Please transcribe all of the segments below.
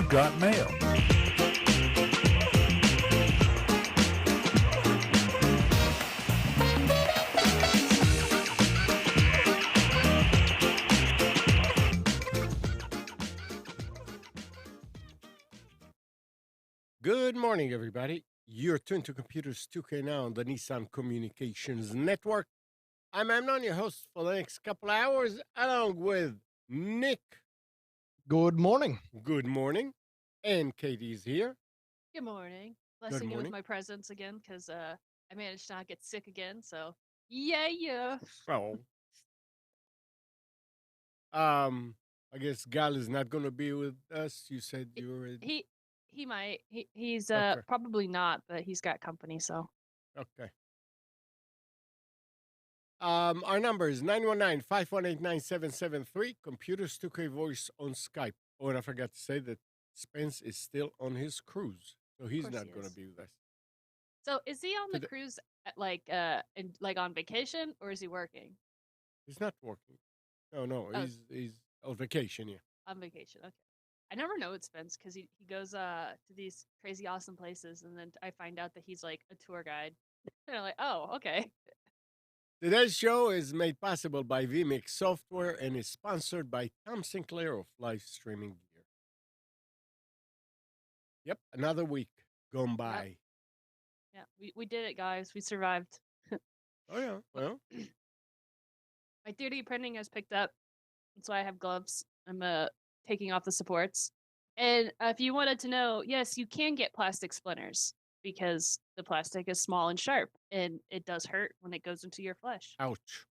you've got mail. Good morning, everybody. You're tuned to Computers 2K now on the Nissan Communications Network. I'm Amnon, your host for the next couple hours, along with Nick. Good morning. Good morning. And Katie's here. Good morning. Good Blessing you with morning. my presence again, because I managed to not get sick again. So yeah. Oh. I guess Gal is not going to be with us. You said you were. He might. He's Okay. probably not, but he's got company. So Okay. Our number is 919-518-9773. Computers 2K voice on Skype. Oh, and I forgot to say that Spence is still on his cruise, so he's not going to be with us. So is he on the cruise on vacation, or is he working? He's not working. No. Oh. He's on vacation. Yeah. On vacation. Okay. I never know with Spence because he goes to these crazy awesome places, and then I find out that he's like a tour guide. And I'm like, oh, okay. Today's show is made possible by vMix Software and is sponsored by Tom Sinclair of Live Streaming Gear. Yep, another week gone by. Yeah, we did it, guys. We survived. Oh, yeah. Well, my 3D printing has picked up, so I have gloves. I'm taking off the supports. And if you wanted to know, yes, you can get plastic splinters because the plastic is small and sharp, and it does hurt when it goes into your flesh. Ouch.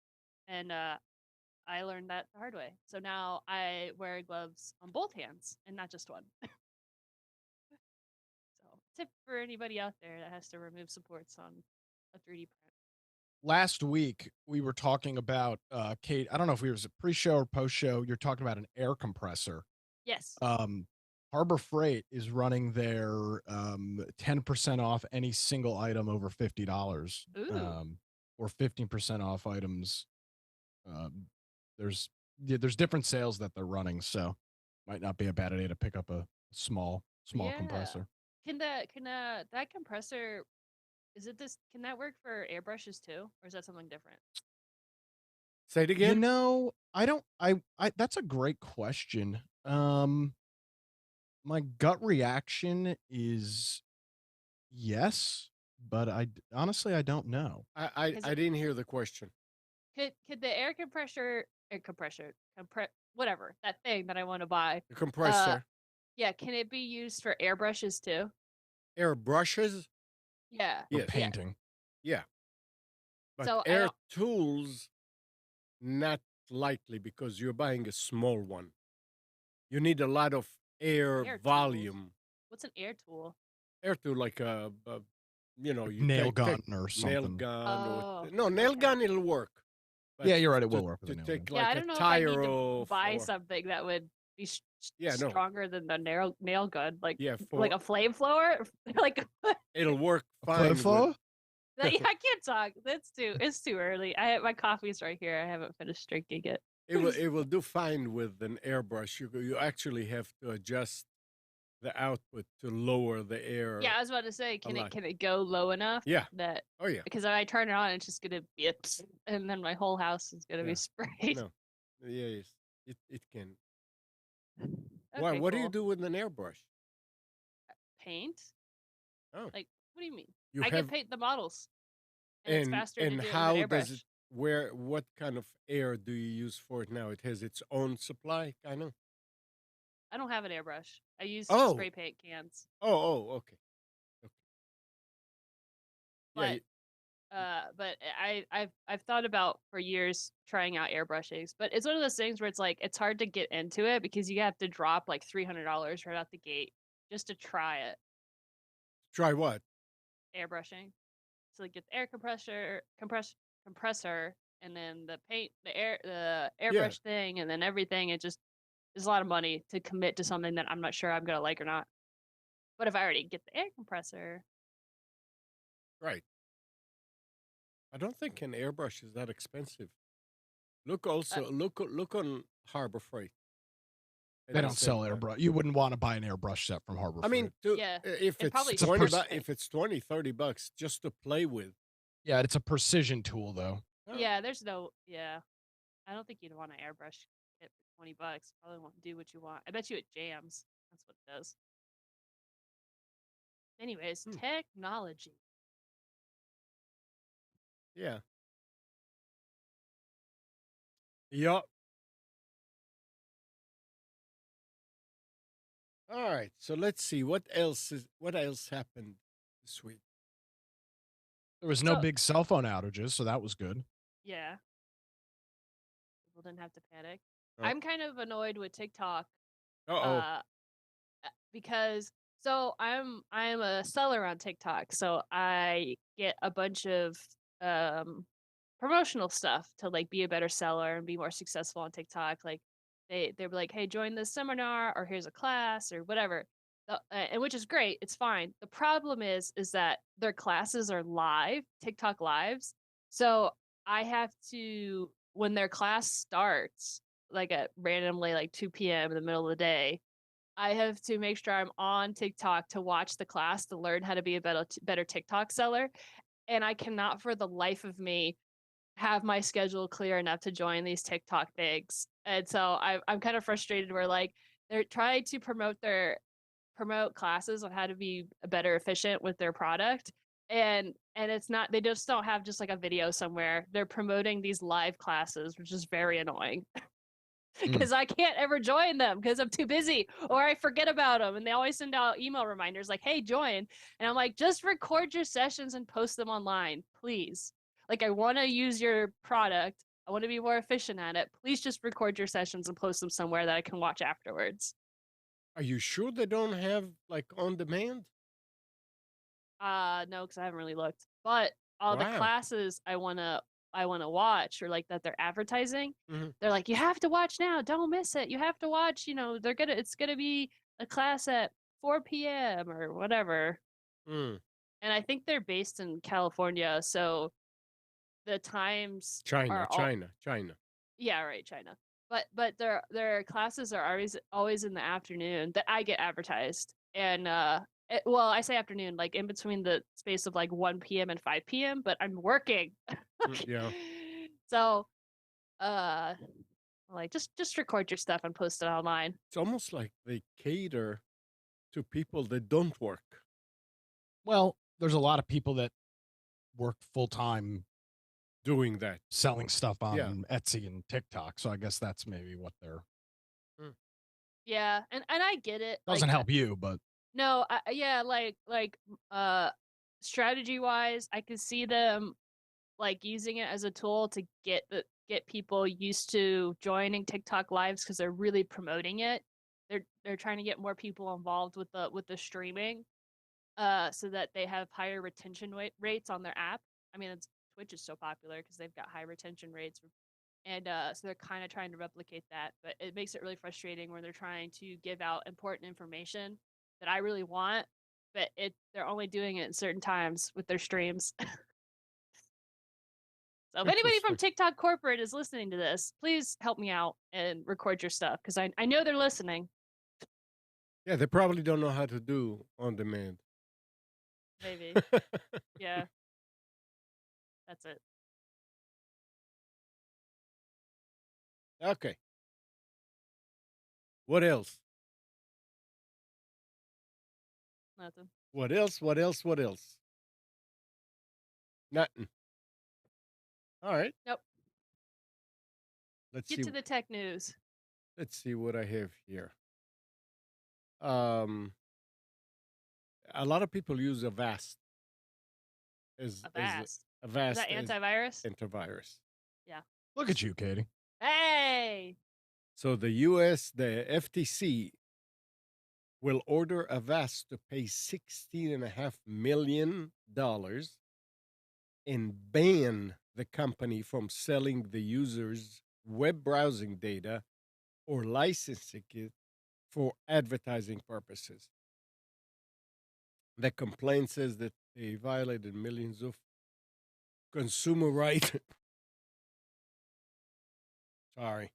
And I learned that the hard way. So now I wear gloves on both hands and not just one. So tip for anybody out there that has to remove supports on a 3D print. Last week, we were talking about, Kate, I don't know if it was a pre-show or post-show, you're talking about an air compressor. Yes. Harbor Freight is running their 10% off any single item over $50, or 15% off items. There's different sales that they're running, so might not be a bad idea to pick up a small compressor. Can that compressor, can that work for airbrushes too, or is that something different? Say it again. You know, that's a great question. My gut reaction is yes, but honestly I don't know. I didn't hear the question. Could the whatever, that thing that I want to buy, The compressor. Yeah, can it be used for airbrushes too? Airbrushes? Yeah. For painting. Yeah. But So air tools, not likely, because you're buying a small one. You need a lot of air volume. Tools. What's an air tool? Air tool, like a you nail gun or something. Nail gun. Oh, nail gun, it'll work. But yeah, you're right. It will work. To take yeah, I don't know tire if I need off. to buy something that would be stronger than the nail gun, like like a flamethrower. Like it'll work fine. I can't talk. It's too early. My coffee's right here. I haven't finished drinking it. It will do fine with an airbrush. You actually have to adjust the output to lower the air. Yeah, I was about to say, can it go low enough? Yeah. That. Oh yeah. Because if I turn it on, it's just gonna be and then my whole house is gonna be sprayed. No. Yes, it can. Okay, Why? What cool. do you do with an airbrush? Paint. Oh. Like, what do you mean? You can paint the models. And it's faster to do it how with an does it? What kind of air do you use for it now? It has its own supply, kind of. I don't have an airbrush. I use spray paint cans. Okay. But but I've thought about for years trying out airbrushings, but it's one of those things where it's like it's hard to get into it because you have to drop like $300 right out the gate just to try it. Try what? Airbrushing. So like get the air compressor, and then the paint, the airbrush thing, and then everything. It just is a lot of money to commit to something that I'm not sure I'm gonna like or not. But if I already get the air compressor, right? I don't think an airbrush is that expensive. Look on Harbor Freight. at They the don't same sell time. airbrush. You wouldn't want to buy an airbrush set from Harbor I mean, Freight. Yeah, if and it's probably 20 shipping. if it's 20, 30 bucks just to play with. Yeah, it's a precision tool though. Oh, Yeah, there's no. Yeah, I don't think you'd want an airbrush kit for $20. Probably won't do what you want. I bet you it jams. That's what it does. Anyways, technology. yeah. Yup. All right. So let's see what else happened this week. There was no So- big cell phone outages, so that was good. Yeah. People didn't have to panic. Oh. I'm kind of annoyed with TikTok. Uh-oh. Because I'm a seller on TikTok, so I get a bunch of promotional stuff to like be a better seller and be more successful on TikTok. Like they're like, hey, join this seminar or here's a class or whatever. And which is great, it's fine. The problem is that their classes are live, TikTok lives. So I have to, when their class starts, like at randomly like 2 p.m. in the middle of the day, I have to make sure I'm on TikTok to watch the class to learn how to be a better TikTok seller. And I cannot for the life of me have my schedule clear enough to join these TikTok things. And so I'm kind of frustrated where like they're trying to promote classes on how to be better efficient with their product. And it's not, they just don't have just like a video somewhere. They're promoting these live classes, which is very annoying. Because I can't ever join them because I'm too busy or I forget about them. And they always send out email reminders like, hey, join. And I'm like, just record your sessions and post them online, please. Like, I want to use your product. I want to be more efficient at it. Please just record your sessions and post them somewhere that I can watch afterwards. Are you sure they don't have like on demand? No, because I haven't really looked. But all the classes I wanna watch or like that they're advertising, they're like, you have to watch now, don't miss it. You have to watch, it's gonna be a class at 4 p.m. or whatever. And I think they're based in California, so the times China. Yeah, right, China. But their classes are always in the afternoon that I get advertised. And well, I say afternoon, like in between the space of like 1 p.m. and 5 p.m., but I'm working. Yeah. So like just record your stuff and post it online. It's almost like they cater to people that don't work. Well, there's a lot of people that work full time doing that, selling stuff on Etsy and TikTok. So I guess that's maybe what they're. Yeah, and I get it. Doesn't help you, but no, yeah, strategy wise, I can see them like using it as a tool to get people used to joining TikTok lives because they're really promoting it. They're trying to get more people involved with the streaming, so that they have higher retention rates on their app. I mean, Twitch is so popular because they've got high retention rates, and so they're kind of trying to replicate that. But it makes it really frustrating when they're trying to give out important information that I really want, but they're only doing it at certain times with their streams. So if anybody from TikTok corporate is listening to this, please help me out and record your stuff because I know they're listening. Yeah, they probably don't know how to do on demand. Maybe. Yeah. That's it. Okay. What else? Nothing. What else? Nothing. All right. Nope. Let's Get see. to the tech news. Let's see what I have here. A lot of people use Avast Avast. Avast Is that antivirus? Antivirus. Yeah. Look at you, Katie. Hey. So the FTC will order Avast to pay $16.5 million and ban the company from selling the user's web browsing data or licensing it for advertising purposes. The complaint says that they violated millions of consumer rights. Sorry.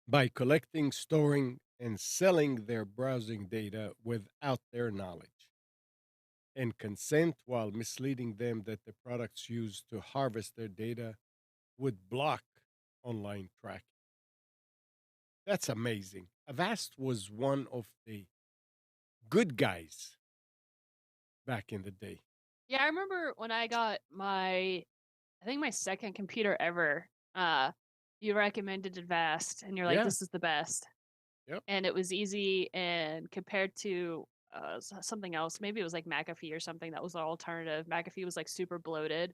by collecting, storing, and selling their browsing data without their knowledge and consent while misleading them that the products used to harvest their data would block online tracking. That's amazing. Avast was one of the good guys back in the day. Yeah, I remember when I got I think my second computer ever. You recommended Avast, and you're like, Yeah. "This is the best," Yep. and it was easy. And compared to something else, maybe it was like McAfee or something that was the alternative. McAfee was like super bloated,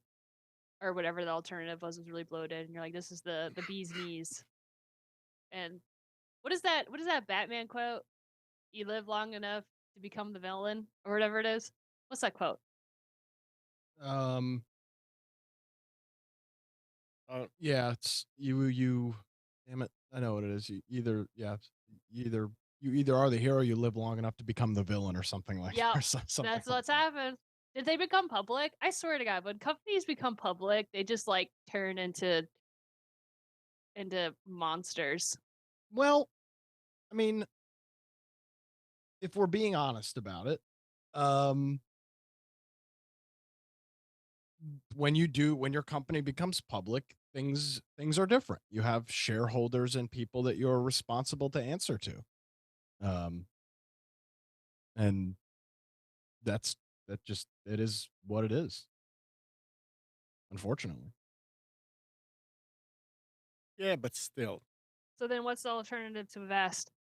or whatever the alternative was really bloated. And you're like, "This is the bee's knees." And what is that? What is that Batman quote? You live long enough to become the villain, or whatever it is. What's that quote? Um, Uh, yeah, it's you. Damn it, I know what it is. You either yeah, you either are the hero, you live long enough to become the villain, or something like Yep, or something that's like what's that. happened. Did they become public? I swear to God, when companies become public, they just like turn into monsters. Well, I mean, if we're being honest about it, um, when your company becomes public, things are different. You have shareholders and people that you're responsible to answer to. Um, and that's that just it is what it is, unfortunately. yeah, but still. So then, what's the alternative to Vast?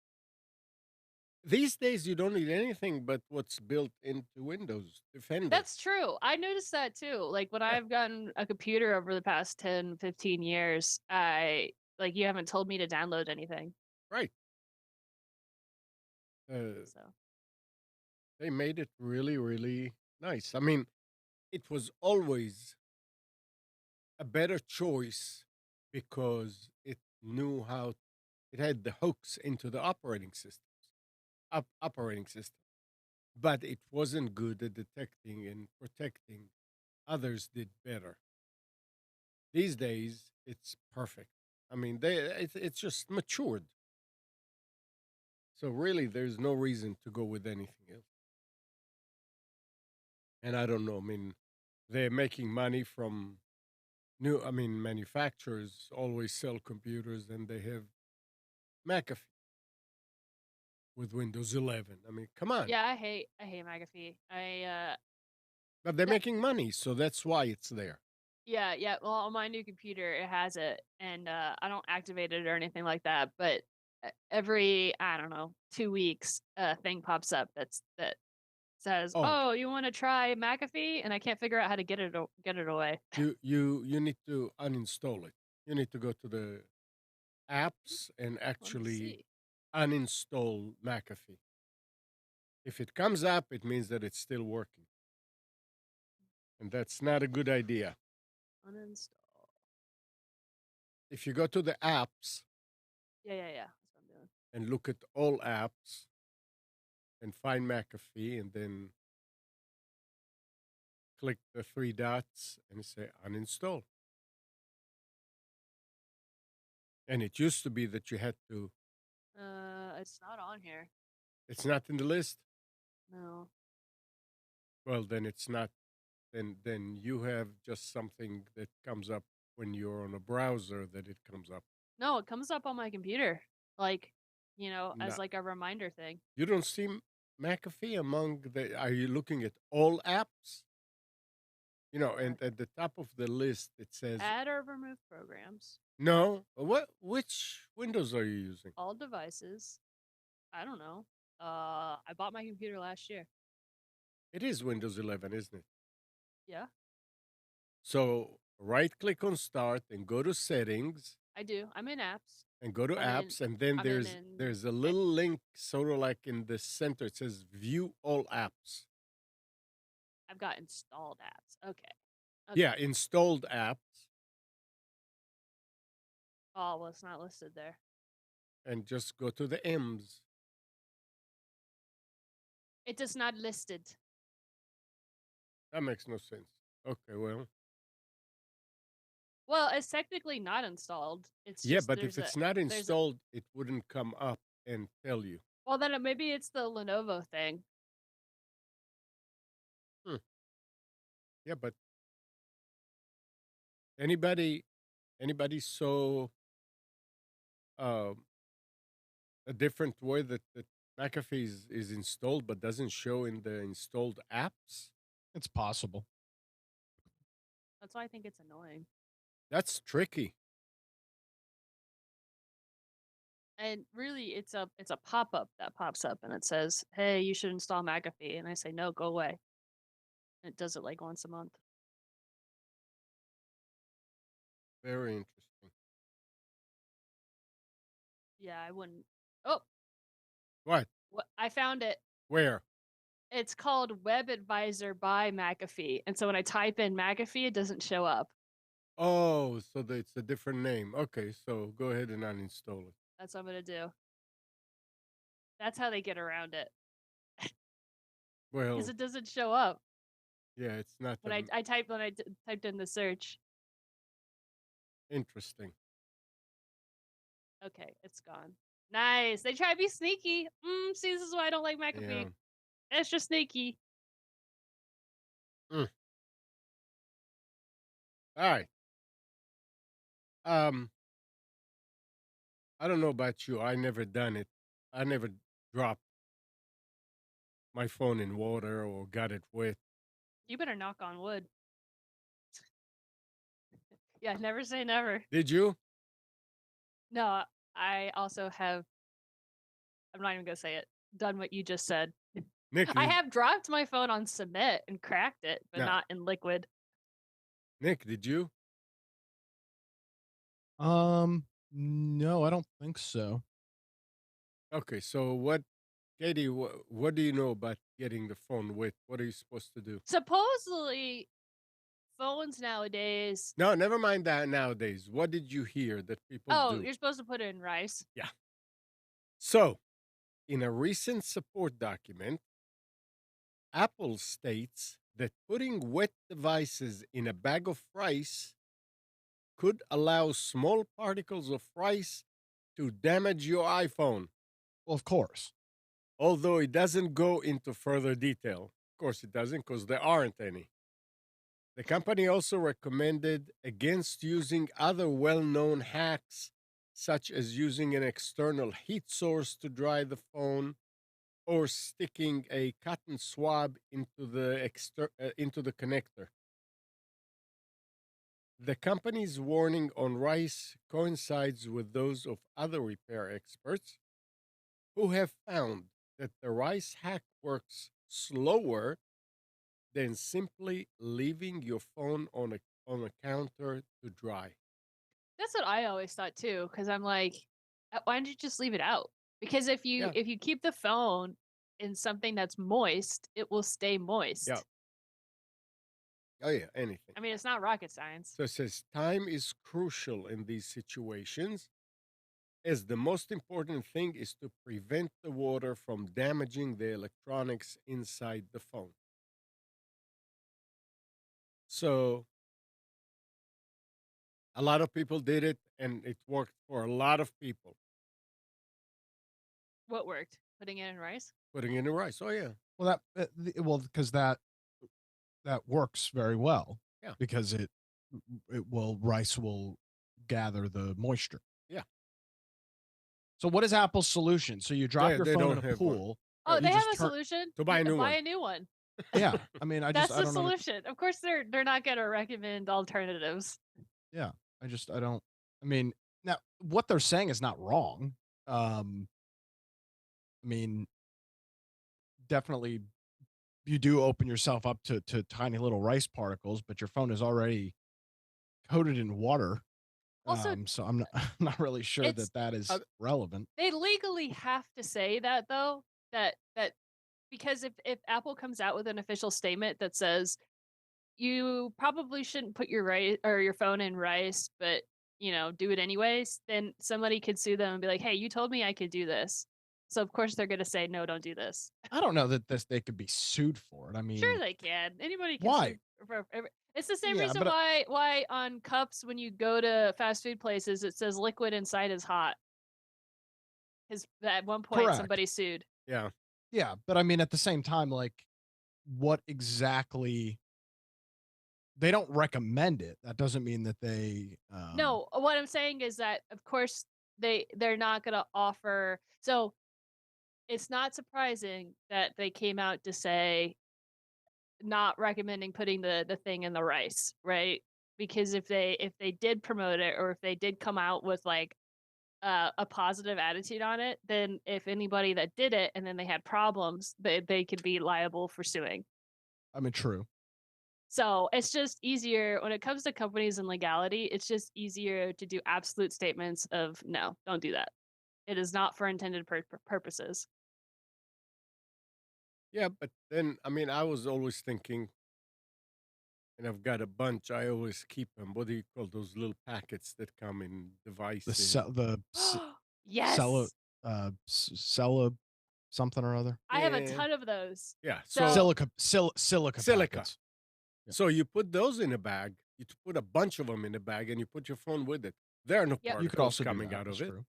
These days, you don't need anything but what's built into Windows Defender. That's true. I noticed that too. Like when Yeah, I've gotten a computer over the past 10, 15 years, I like you haven't told me to download anything. right. Uh, So they made it really, really nice. I mean, it was always a better choice because it knew how it had the hooks into the operating system, but it wasn't good at detecting and protecting. Others did better. These days, it's perfect. I mean, it's just matured. So really, there's no reason to go with anything else. And I don't know. I mean, they're making money from new. I mean, manufacturers always sell computers, and they have McAfee with Windows 11. I mean, come on. yeah, I hate McAfee. But they're That making money, so that's why it's there. Yeah, yeah. Well, on my new computer, it has it, and I don't activate it or anything like that. But every I don't know 2 weeks, a thing pops up that says, Oh, "Oh, you want to try McAfee?" And I can't figure out how to get it away. you need to uninstall it. You need to go to the apps and Let me actually see. uninstall McAfee. If it comes up, it means that it's still working, and that's not a good idea. Uninstall. If you go to the apps Yeah, yeah, yeah. That's what I'm doing. and look at all apps and find McAfee, and then click the three dots and say uninstall. And it used to be that you had to. It's not on here. It's not in the list. No. Well, then it's not. Then you have just something that comes up when you're on a browser that it comes up. No, it comes up on my computer, like as Not, like a reminder thing. you don't see McAfee among the. Are you looking at all apps? Uh, And at the top of the list it says Add or remove programs, no. What? Which Windows are you using? all devices. I don't know. I bought my computer last year. It is Windows 11, isn't it? Yeah, So right click on Start and go to Settings I do. I'm in apps. and go to I'm in. Apps, and then I'm there's a okay. little link sort of like in the center. It says View All Apps. I've got installed apps. Okay. Yeah, Okay. installed apps, Oh well, it's not listed there. and just go to the M's. It is not listed. That makes no sense. Okay, well, Well, it's technically not installed. It's Yeah, just but if it's not there's a installed, it wouldn't come up and tell you. well then maybe it's the Lenovo thing. Hmm. Yeah, but anybody anybody saw um, a different way that McAfee is installed but doesn't show in the installed apps? It's possible. That's why I think it's annoying. That's tricky. And really, it's a pop up that pops up and it says, "Hey, you should install McAfee," and I say, "No, go away." And it does it like once a month. Very interesting. Yeah, I wouldn't. Oh, What? I found it. Where? It's called Web Advisor by McAfee, and so when I type in McAfee, it doesn't show up. Oh, so it's a different name. Okay, so go ahead and uninstall it. That's what I'm gonna do. That's how they get around it because Well, it doesn't show up yeah, it's not when I typed typed in the search. interesting. Okay, it's gone. Nice. They try to be sneaky. See, this is why I don't like Yeah. McAfee. Extra sneaky. Mm. All right. Um, I don't know about you. I never done it. I never dropped my phone in water or got it wet. You better knock on wood. Yeah, never say never. Did you? No, I also have. I'm not even gonna say it. Done what you just said. Nick, I have dropped my phone on cement and cracked it, but no. not in liquid. Nick, did you? No, I don't think so. Okay, so Katie, what do you know about getting the phone wet? What are you supposed to do? Supposedly, phones nowadays. No, never mind that nowadays. What did you hear that people Oh, do? you're supposed to put it in rice. Yeah. So, in a recent support document, Apple states that putting wet devices in a bag of rice could allow small particles of rice to damage your iPhone, Well, of course. although it doesn't go into further detail. Of course, it doesn't because there aren't any. The company also recommended against using other well known hacks, such as using an external heat source to dry the phone or sticking a cotton swab into the connector. The company's warning on rice coincides with those of other repair experts who have found that the rice hack works slower than simply leaving your phone on a counter to dry. That's what I always thought too, because I'm like, why don't you just leave it out? Because Yeah, if you keep the phone in something that's moist, it will stay yeah. moist. Oh yeah, anything. I mean, it's not rocket science. So it says time is crucial in these situations, as the most important thing is to prevent the water from damaging the electronics inside the phone. So a lot of people did it and it worked for a lot of people. What worked? Putting it in rice? Putting it in rice. Oh yeah. Well, because that works very well Yeah. because rice will gather the moisture. Yeah. So what is Apple's solution? So you drop your They phone don't in a have one. pool. Oh, You they have just a turn. solution. To buy a new Buy one. a new one. Yeah, I mean, That's I the don't know. solution. Of course, they're not gonna recommend alternatives. Yeah, I don't. I mean, now what they're saying is not wrong. I mean, definitely you do open yourself up to tiny little rice particles, but your phone is already coated in water. Also, So I'm not I'm not really sure it's that that Uh, is relevant. they legally have to say that though. That because if Apple comes out with an official statement that says you probably shouldn't put your rice or your phone in rice, but do it anyways, then somebody could sue them and be like, "Hey, you told me I could do this." So of course they're gonna say, "No, don't do this." I don't know that they could be sued for it. I Sure, mean, they can. Anybody can why? sue. It's the same Yeah, reason but why on cups when you go to fast food places it says liquid inside is hot. Because at one point correct. somebody sued. Yeah. Yeah, but I mean, at the same time, like, what exactly? They don't recommend it. That doesn't mean that they. No, what I'm saying is that of course they're not gonna offer. So it's not surprising that they came out to say not recommending putting the thing in the rice, right? Because if they did promote it or if they did come out with like a positive attitude on it, then if anybody that did it and then they had problems, they could be liable for suing. I mean, true. So it's just easier when it comes to companies and legality. It's just easier to do absolute statements of no, don't do that. It is not for intended purposes. Yeah, but then, I mean, I was always thinking, and I've got a bunch. I always keep them. What do you call those little packets that come in The devices? se- the s- Cella, Yes, Cella something or other. I have a Yeah, ton of those. yeah. So So Silica silica. packets. Yeah. So you put those in a bag. You put a bunch of them in a bag, and you put your phone with it. There are no yep. You could particles also do coming that. out That's of it. true.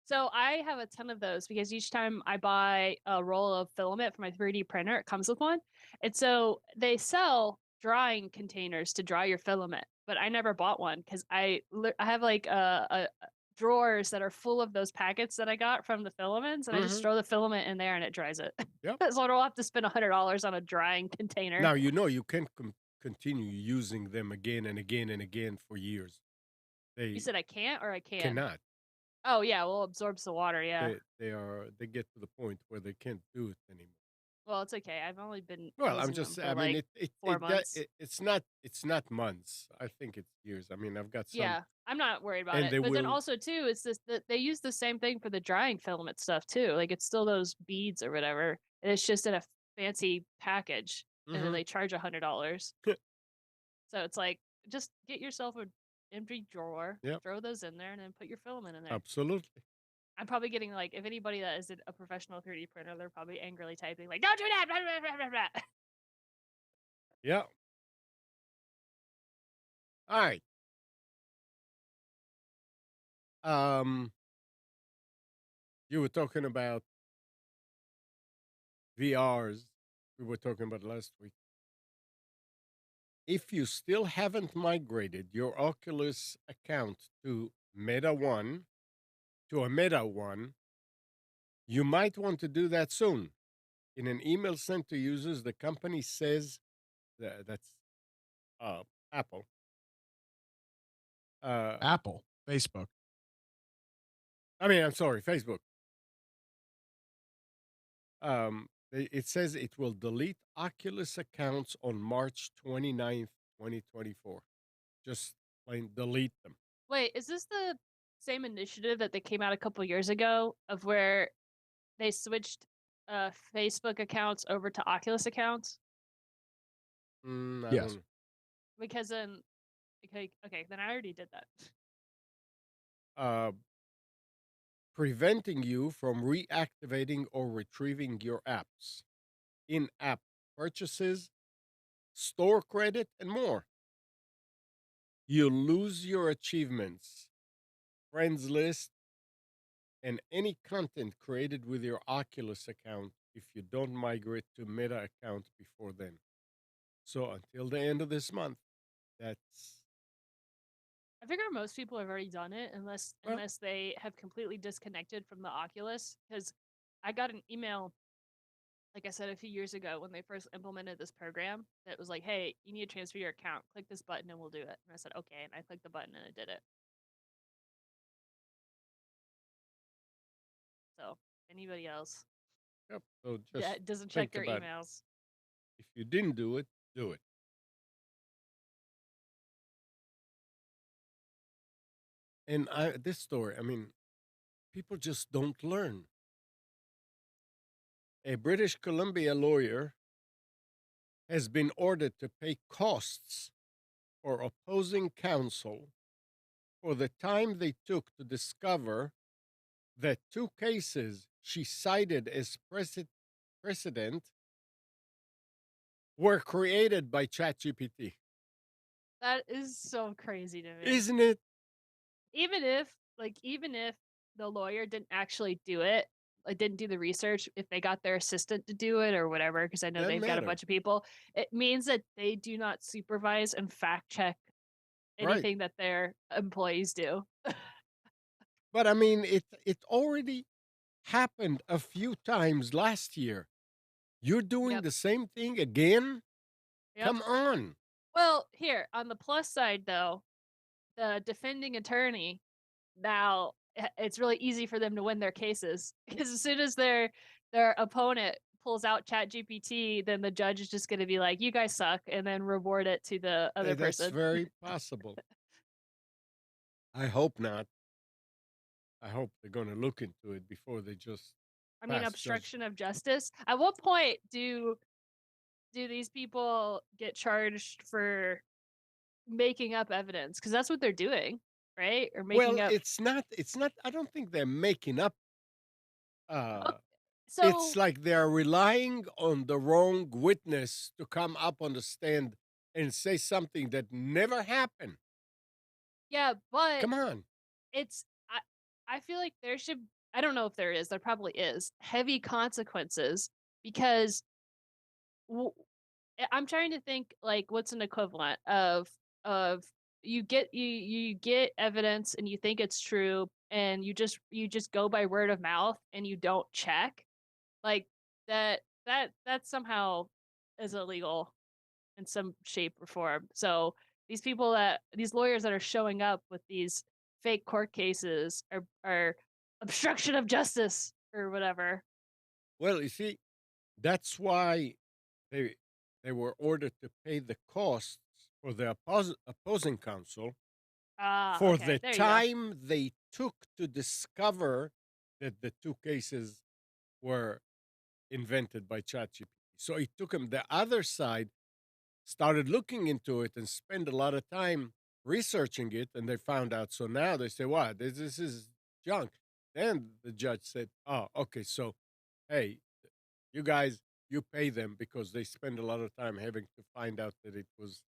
So I have a ton of those because each time I buy a roll of filament for my 3D printer, it comes with one. And so they sell drying containers to dry your filament, but I never bought one because I have like drawers that are full of those packets that I got from the filaments, and I just Hmm. throw the filament in there and it dries it. Yep. So I don't have to spend $100 on a drying container. Now you know you can continue using them again and again and again for years. You They said I can't or I can? cannot. Oh yeah, well, it absorbs the water. Yeah. They get to the point where they can't do it anymore. Well, it's okay. I've only been Well, I'm using them just for I mean like 4 months. it's not months. I think it's years. I mean, I've got some, Yeah, I'm not worried about and it. they But then will. also too, it's this that they use the same thing for the drying filament stuff too. Like it's still those beads or whatever. And it's just in a fancy package, and then Mhm. they charge $100. So it's like just get yourself a empty drawer, Yep, throw those in there, and then put your filament in there. absolutely. I'm probably getting like if anybody that is a professional 3D printer, they're probably angrily typing like, "Don't do that!" Blah, blah, blah, blah, blah." Yeah. Alright. Um, you were talking about VRs. We were talking about last week. If you still haven't migrated your Oculus account to a Meta one, you might want to do that soon. In an email sent to users, the company says that's uh, Apple. Uh, Apple, Facebook. I mean, I'm sorry, Facebook. It says it will delete Oculus accounts on March 29th, 2024. Just plain delete them. Wait, is this the same initiative that they came out a couple years ago of where they switched Facebook accounts over to Oculus accounts? I Yes. don't Because then, okay, then I already did that. know. Preventing you from reactivating or retrieving your apps, in app purchases, store credit, and more. You lose your achievements, friends list, and any content created with your Oculus account if you don't migrate to Meta account before then. So until the end of this month, that's I figure most people have already done it unless well, unless they have completely disconnected from the Oculus. Because I got an email, like I said a few years ago when they first implemented this program, that was like, "Hey, you need to transfer your account. Click this button and we'll do it." And I said, "Okay," and I clicked the button and it did it. So anybody else yep. So just that doesn't check think their about it. emails, If you didn't do it, do it. And this story, I mean, people just don't learn. A British Columbia lawyer has been ordered to pay costs for opposing counsel for the time they took to discover that two cases she cited as precedent were created by ChatGPT. That is so crazy to me. Isn't it? Even if the lawyer didn't actually do it, like didn't do the research, if they got their assistant to do it or whatever, because I know Doesn't they've got a matter. bunch of people, it means that they do not supervise and fact check Right. anything that their employees do. But I mean, it already happened a few times last year. You're doing Yep. the same thing again? Yep. Come on. Well, here, on the plus side though, the defending attorney now it's really easy for them to win their cases because as soon as their opponent pulls out ChatGPT, then the judge is just going to be like, "You guys suck," and then reward it to the other That's person. very possible. I hope not. I hope they're going to look into it before they just I mean, pass judgment. obstruction of justice. At what point do these people get charged for making up evidence? Because that's what they're doing, right? Or making Well, up. it's not I don't think they're making up Oh, uh it's so like they're relying on the wrong witness to come up on the stand and say something that never happened. yeah, but Come on. it's I feel like there should I don't know if there is, there probably is, heavy consequences because w I'm trying to think, like, what's an equivalent of you get evidence and you think it's true and you just go by word of mouth and you don't check, like, that somehow is illegal in some shape or form. So these lawyers that are showing up with these fake court cases are obstruction of justice or whatever. Well, you see, that's why they they were ordered to pay the costs for the opposing counsel Ah, for okay. the There you go. time they took to discover that the two cases were invented by ChatGPT. So it took them, the other side started looking into it and spent a lot of time researching it, and they found out. So now they say, "What? This is junk." Then the judge said, "Oh, okay. So, hey, you guys, you pay them because they spend a lot of time having to find out that it was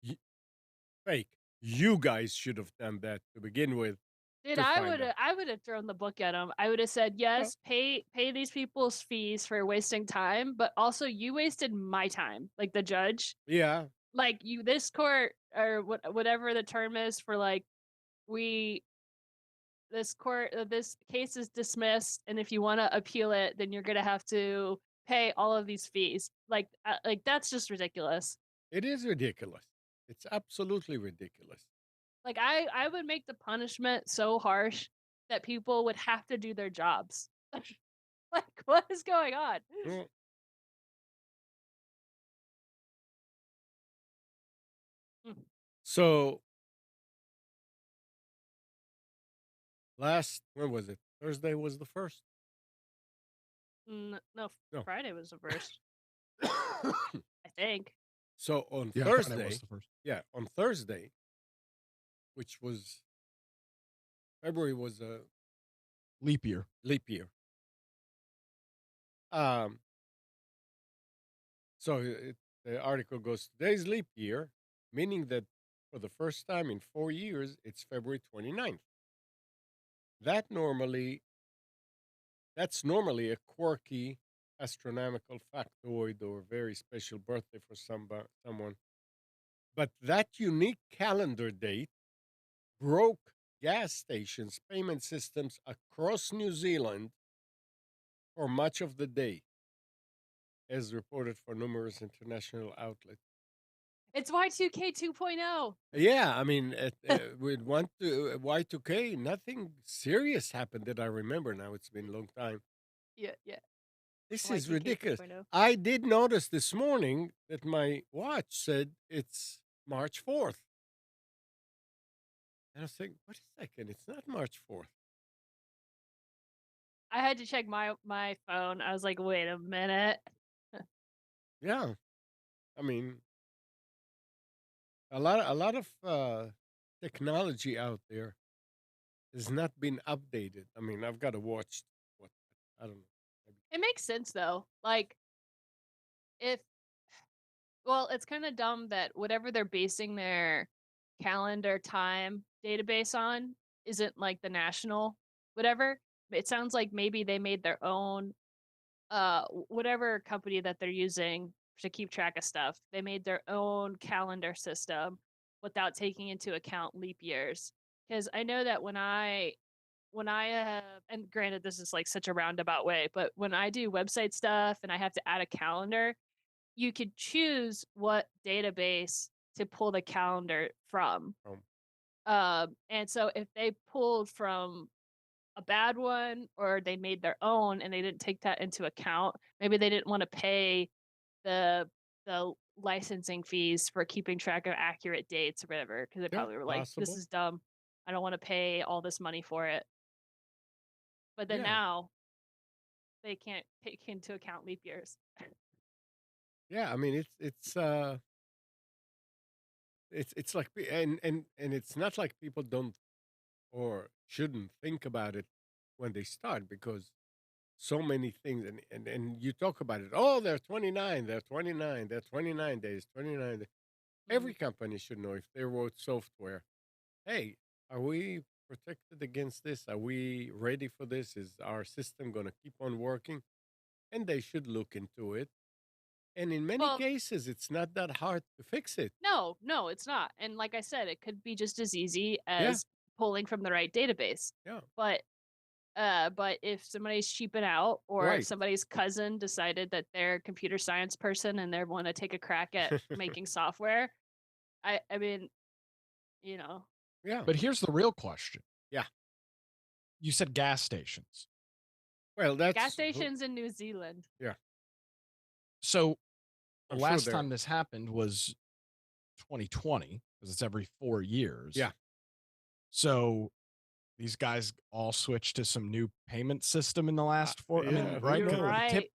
y- fake. You guys should have done that to begin with Dude, to I find would out." have I would have thrown the book at him. I would have said, Well, "Yes, pay these people's fees for wasting time, but also you wasted my time." Like the judge, yeah, like you this court or whatever the term is for like we this case is dismissed and if you want to appeal it then you're going to have to pay all of these fees like that's just ridiculous. it is ridiculous. It's absolutely ridiculous. Like I would make the punishment so harsh that people would have to do their jobs. Like what is going on? Well, Mm, so last, when was it? Thursday was the first. no, No. Friday was the first, I think. So on Yeah, Friday was Thursday, the first. yeah, on Thursday, which was February, was a Leap year. leap year. Um, so the article goes, today's leap year, meaning that for the first time in 4 years, it's February 29th. That normally, that's normally a quirky astronomical factoid or very special birthday for someone. But that unique calendar date broke gas stations' payment systems across New Zealand for much of the day, as reported for numerous international outlets. It's Y2K 2.0. Yeah, I mean, with Y2K, nothing serious happened that I remember now. It's been a long time. Yeah, yeah. This is Y2K ridiculous. 2.0. I did notice this morning that my watch said it's March 4th. And I was thinking, wait a second, it's not March 4th. I had to check my phone. I was like, "Wait a minute." Yeah, I mean, a lot of technology out there has not been updated. I mean, I've got to watch what, I don't know. Maybe. It makes sense though. Like if Well, it's kind of dumb that whatever they're basing their calendar time database on isn't like the national whatever. It sounds like maybe they made their own whatever company that they're using to keep track of stuff. They made their own calendar system without taking into account leap years. Because I know that when I and granted this is like such a roundabout way, but when I do website stuff and I have to add a calendar, you could choose what database to pull the calendar from. Um, And so if they pulled from a bad one or they made their own and they didn't take that into account, maybe they didn't want to pay the licensing fees for keeping track of accurate dates or whatever because they yeah, probably were like, "This possible. is dumb. I don't want to pay all this money for it." But then Yeah, now they can't take into account leap years. yeah. I mean, it's like, and it's not like people don't or shouldn't think about it when they start because so many things, and you talk about it. Oh, they're 29, they're 29, they're 29 days, 29. Mhm. Every company should know if they wrote software. Hey, are we protected against this? Are we ready for this? Is our system going to keep on working? And they should look into it. And in many Well, cases, it's not that hard to fix it. no, no, it's not. And like I said, it could be just as easy Yeah, as pulling from the right database. yeah, But but if somebody's cheaping out or if right. somebody's cousin decided that they're a computer science person and they want to take a crack at making software, I mean, you know, Yeah, But here's the real question. yeah. You said gas stations. Well, gas that's stations in New Zealand. yeah. So the I'm sure last they're time this happened was 2020 because it's every 4 years. yeah. So these guys all switched to some new payment system in the last four. I mean, Yeah, who right? You're 'Cause knows? right.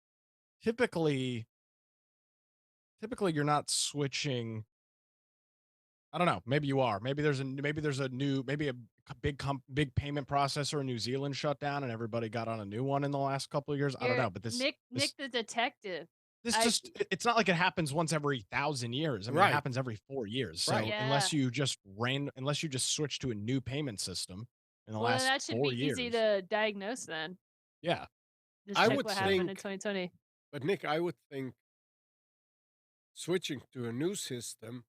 typically, typically you're not switching. I don't know. Maybe you are. Maybe there's a new maybe a big payment processor in New Zealand shut down and everybody got on a new one in the last couple of years. I don't You're know, but this Nick this the detective. this I just it's not like it happens once every 1,000 years. I mean, it Right, happens every 4 years. right. So yeah. unless you just switch to a new payment system in the Well, then last that should four be easy years, to diagnose then. yeah, Just I I check would would what say happened in think, 2020. but Nick, I would think switching to a new system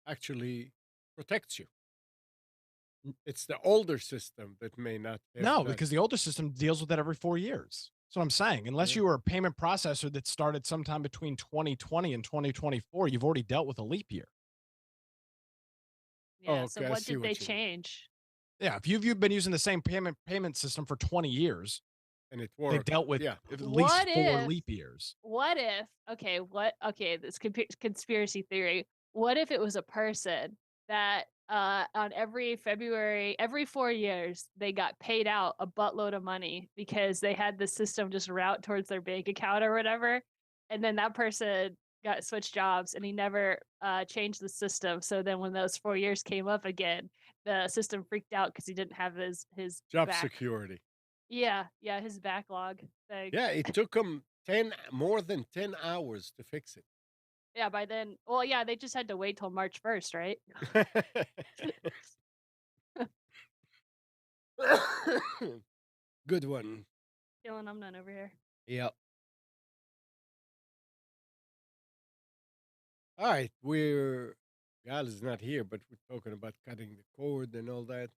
actually protects you. It's the older system that may not have no, that. because the older system deals with that every 4 years. That's what I'm saying. Unless Yeah. you were a payment processor that started sometime between 2020 and 2024, you've already dealt with a leap year. Oh, Yeah. So okay. I what see did they what you mean. change? Yeah, if you've been using the same payment system for 20 years, And it they've worked. dealt with Yeah. at least What four if leap years. what if okay, this conspiracy theory. What if it was a person that on every February, every 4 years, they got paid out a buttload of money because they had the system just route towards their bank account or whatever, and then that person got switched jobs and he never changed the system. So then when those 4 years came up again, the system freaked out because he didn't have his Job back. security. Yeah, yeah, his backlog thing. Yeah. It took them more than 10 hours to fix it. Yeah, by then well, yeah, they just had to wait till March 1st, right? Good one. Killing I'm none over here. Yep. All right. Gal is not here, but we're talking about cutting the cord and all that.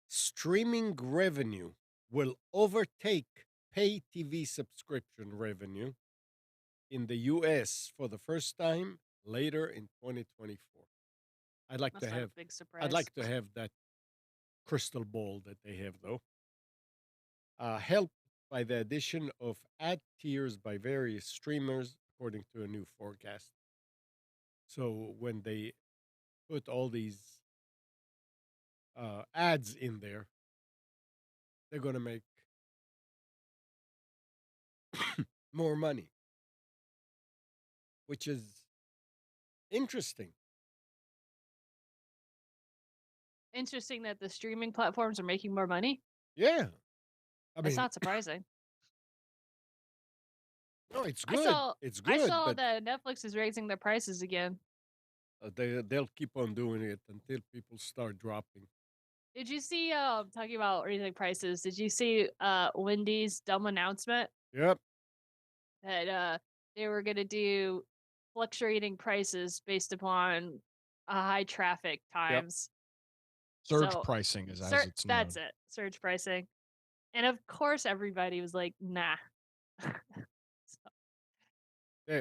Streaming revenue will overtake pay TV subscription revenue in the US for the first time later in 2024. I'd like to That's not a have big I'd surprise. like to have that crystal ball that they have though. Helped by the addition of ad tiers by various streamers according to a new forecast. So when they put all these ads in there, they're going to make more money, which is interesting. Interesting that the streaming platforms are making more money. Yeah. I That's mean, not surprising. No, it's I good. saw It's I good, saw but that Netflix is raising their prices again. they'll keep on doing it until people start dropping. Did you see talking about raising prices? Did you see Wendy's dumb announcement Yep. that they were going to do fluctuating prices based upon high traffic Yep. times? Surge So, pricing is as it's that's known. it. Surge pricing. And of course everybody was like, "Nah." So,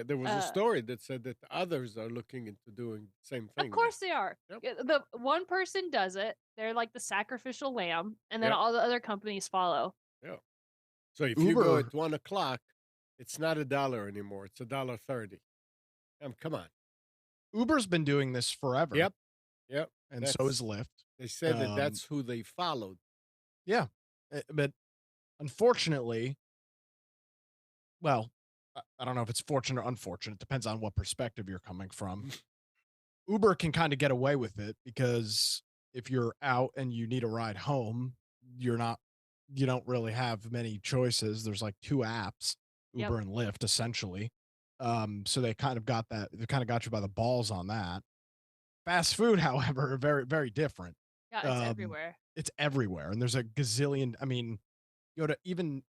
There was a uh story that said that others are looking into doing the same of thing now. course they are. Yep. The one person does it. They're like the sacrificial lamb, and then Yep. all the other companies follow. Yeah. So if you go Uber at 1 o'clock, it's not $1 anymore. It's $1.30. Come on. Uber's been doing this forever, Yep. Yep. and so is That's Lyft. They said that Um, that's who they followed. yeah, but unfortunately, well, I don't know if it's fortunate or unfortunate. Depends on what perspective you're coming from. Uber can kind of get away with it because if you're out and you need a ride home, you're not you don't really have many choices. There's like two apps, Yep. Uber and Lyft, essentially. So they kind of got that, they kind of got you by the balls on that. Fast food, however, are very, very different. Yeah, it's Um, everywhere. it's everywhere. And there's a gazillion, I mean, go to even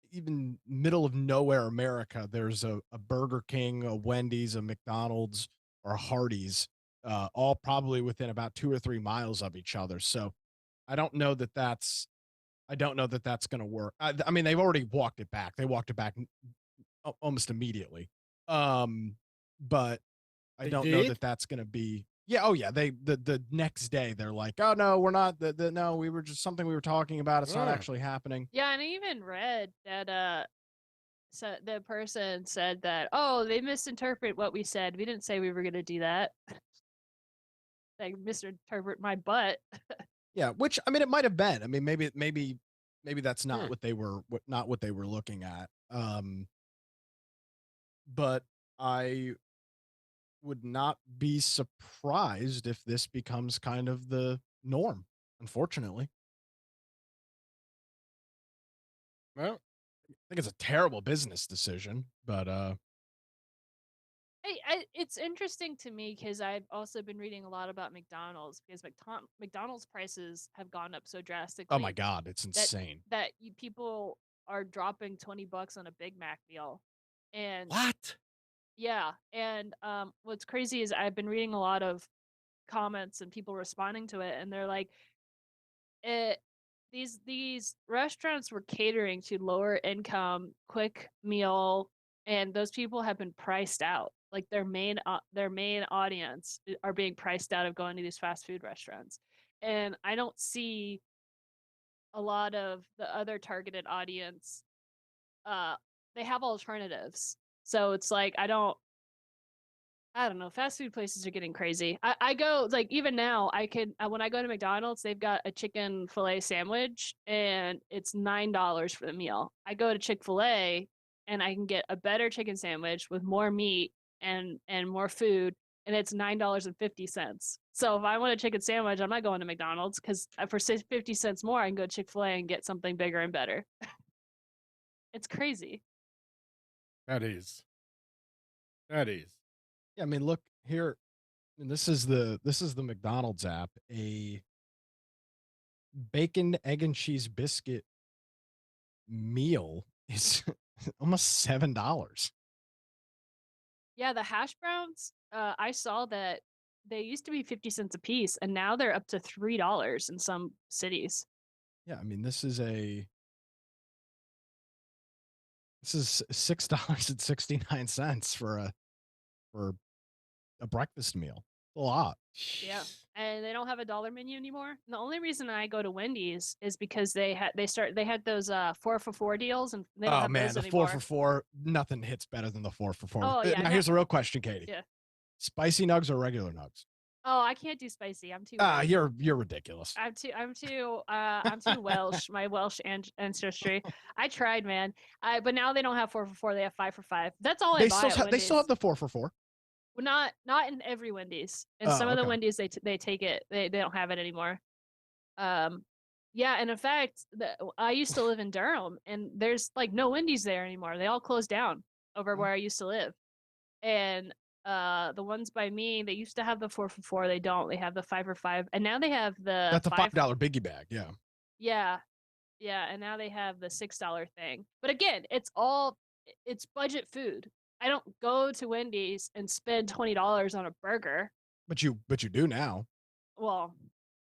middle of nowhere America, there's a Burger King, a Wendy's, a McDonald's, or a Hardee's, all probably within about 2 or 3 miles of each other. So I don't know that that's I don't know that that's going to work. I mean, they've already walked it back. They walked it back almost immediately. Um, but I They don't know did? that that's going to be. Yeah. Oh, yeah. The next day they're like, oh no, we're not. No, we were just something we were talking about. It's not Ah, actually happening. Yeah, and I even read that so the person said that, "Oh, they misinterpret what we said. We didn't say we were going to do that." They misinterpret my butt. Yeah. Which I mean, it might have been. I mean, maybe that's not hmm. what they were not what they were looking at. But I would not be surprised if this becomes kind of the norm, unfortunately. Well, I think it's a terrible business decision, but It's interesting to me because I've also been reading a lot about McDonald's because McDonald's prices have gone up so oh my drastically god, it's that insane. people are dropping $20 on a Big Mac meal, and what? yeah, and what's crazy is I've been reading a lot of comments and people responding to it, and they're like, it these restaurants were catering to lower income, quick meal, and those people have been priced out. Like their main audience are being priced out of going to these fast food restaurants. And I don't see a lot of the other targeted audience. Uh, they have alternatives. So it's like I don't know. Fast food places are getting crazy. I go like even now. I could when I go to McDonald's, they've got a chicken fillet sandwich, and it's $9 for the meal. I go to Chick-fil-A, and I can get a better chicken sandwich with more meat and more food, and it's $9.50. So if I want a chicken sandwich, I'm not going to McDonald's because for 50 cents more, I can go to Chick-fil-A and get something bigger and better. It's crazy. That is. That is. Yeah, I mean, look here, and this is the McDonald's app. A bacon, egg, and cheese biscuit meal is almost $7. Yeah, the hash browns, I saw that they used to be 50 cents a piece, and now they're up to $3 in some cities. Yeah, I mean, this is $6.69 for a breakfast meal. A lot. Yeah, and they don't have a dollar menu anymore. And the only reason I go to Wendy's is because they had those 4 for 4 deals, and they don't Oh have man, those the four for anymore. four, nothing hits better than the 4 for 4. Oh yeah, Now here's a real question, Katie. yeah. Spicy nugs or regular nugs? Oh, I can't do spicy. I'm too Ah, weird. you're ridiculous. I'm too Welsh. My Welsh ancestry. I tried, man. But now they don't have 4 for 4. They have 5 for 5. That's all I buy at They still have Wendy's. the 4 for 4. Well, not in every Wendy's. In some Oh, of the okay. Wendy's, they take it. They don't have it anymore. Yeah, and in fact, I used to live in Durham, and there's like no Wendy's there anymore. They all closed down. over Mhm. where I used to live. And the ones by me, they used to have the 4 for 4, they don't. They have the 5 for 5, and now they have the That's a 5 $5 biggie bag. Yeah. Yeah. Yeah, and now they have the $6 thing. But again, it's budget food. I don't go to Wendy's and spend $20 on a burger. But you do now. Well,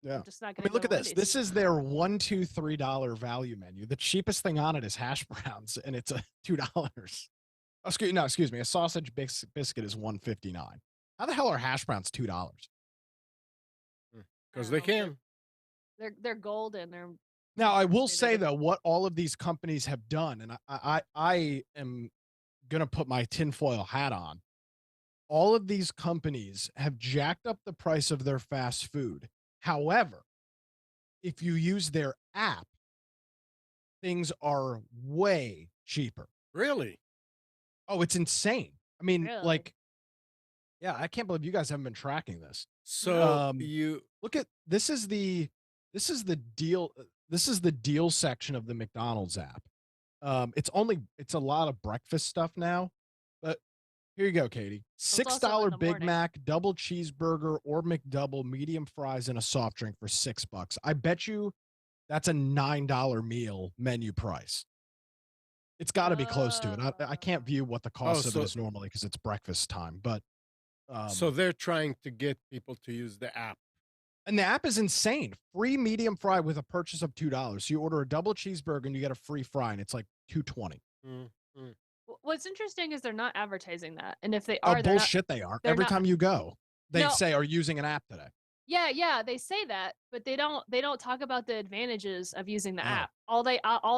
Yeah. I'm just not I gonna mean, go look to at this. Wendy's. This is their $1, $2, $3 value menu. The cheapest thing on it is hash browns, and it's a $2. Excuse me. A sausage biscuit is $1.59. How the hell are hash browns $2? I Because don't they know. can. They're golden. They're Now, I will say say though, what all of these companies have done, and I am gonna put my tinfoil hat on. All of these companies have jacked up the price of their fast food. However, if you use their app, things are way cheaper. Really? Oh, it's insane. I mean, really. like, yeah, I can't believe you guys haven't been tracking this. So No. you Look at this is the deal this is the deal section of the McDonald's app. It's a lot of breakfast stuff now, but here you go, Katie. Well, it's also in $6 the Big morning. Mac, double cheeseburger, or McDouble, medium fries, and a soft drink for $6. I bet you that's a $9 meal menu price. It's got to be close to it. I can't Uh, view what the oh, cost of it so is normally because it's breakfast time, but so um, they're trying to get people to use the app. and the app is insane. Free medium fry with a purchase of $2. So you order a double cheeseburger and you get a free fry, and it's like $2.20. Mm, mm. what's interesting is they're not advertising that, and if they Oh are, they're not. bullshit! They are They're every not. time you go. They No, say are using an app today. yeah, yeah, they say that, but they don't talk about the advantages of using the Oh app. All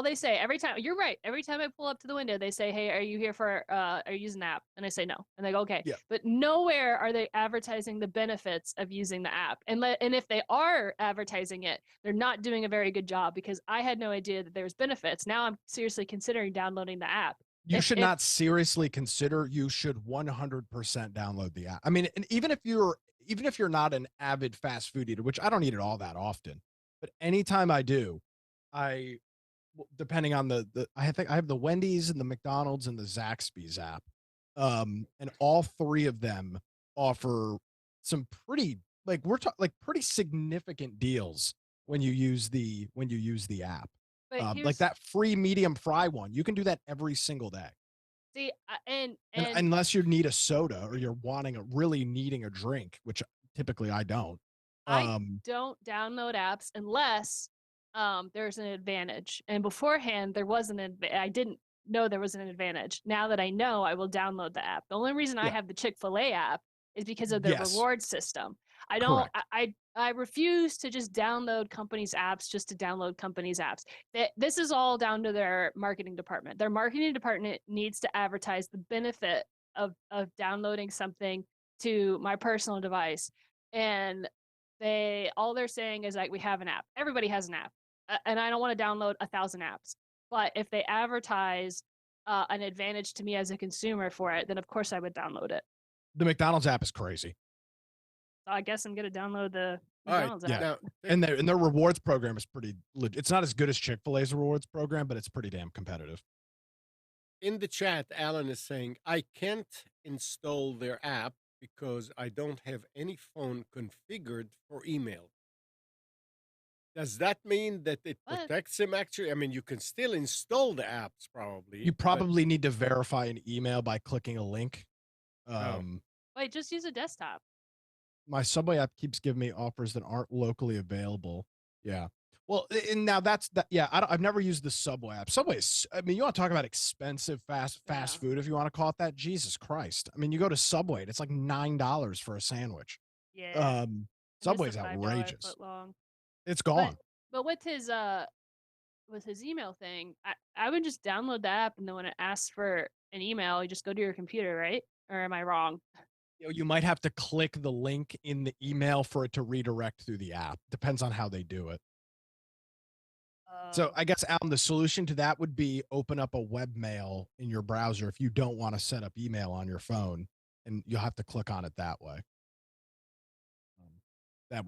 they say every time, you're right. Every time I pull up to the window, they say, "Hey, are you here for are you using the app?" And I say no. And they go, "Okay." yeah. But nowhere are they advertising the benefits of using the app. And if they are advertising it, they're not doing a very good job because I had no idea that there's benefits. Now I'm seriously considering downloading the app. You should If not seriously consider. You should 100% download the app. I mean, and even if you're not an avid fast food eater, which I don't eat it all that often, but anytime I do, I depending on the I think I have the Wendy's and the McDonald's and the Zaxby's app. And all three of them offer some pretty like we're talking like pretty significant deals when you use the app. but Like here's that free medium fry one, you can do that every single day. see and And and unless you need a soda or you're really needing a drink, which typically I don't. I Um, don't download apps unless there's an advantage. And beforehand, there wasn't I didn't know there was an advantage. Now that I know, I will download the app. The only reason I yeah, have the Chick-fil-A app is because of their yes, reward system. I don't correct. I refuse to just download companies' apps just to download companies' apps. This is all down to their marketing department. Their marketing department needs to advertise the benefit of downloading something to my personal device. And they're saying is like we have an app. Everybody has an app, and I don't want to download 1,000 apps. But if they advertise an advantage to me as a consumer for it, then of course I would download it. The McDonald's app is crazy. So I guess I'm gonna download the All right. McDonald's Yeah. app. Now, And their rewards program is pretty legit. It's not as good as Chick-fil-A's rewards program, but it's pretty damn competitive. in the chat, Alan is saying, I can't install their app because I don't have any phone configured for email. Does that mean that it What? protects him actually? I mean, you can still install the apps probably, You but probably need to verify an email by clicking a link. oh, Wait, just use a desktop. My Subway app keeps giving me offers that aren't locally available. Yeah. Well, and now that's that. Yeah, I've never used the Subway app. Subway is, I mean, you want to talk about expensive fast Yeah. food if you want to call it that. Jesus Christ. I mean, you go to Subway, and it's like $9 for a sandwich. Yeah. Um, I missed the Subway's $5 outrageous. foot long. It's But gone. but with his email thing, I would just download the app and then when it asks for an email, you just go to your computer, right? Or am I wrong? You might have to click the link in the email for it to redirect through the app. Depends on how they do it. So Oh. I guess, Alan, the solution to that would be open up a webmail in your browser if you don't want to set up email on your phone, and you'll have to click on it that way. Um, that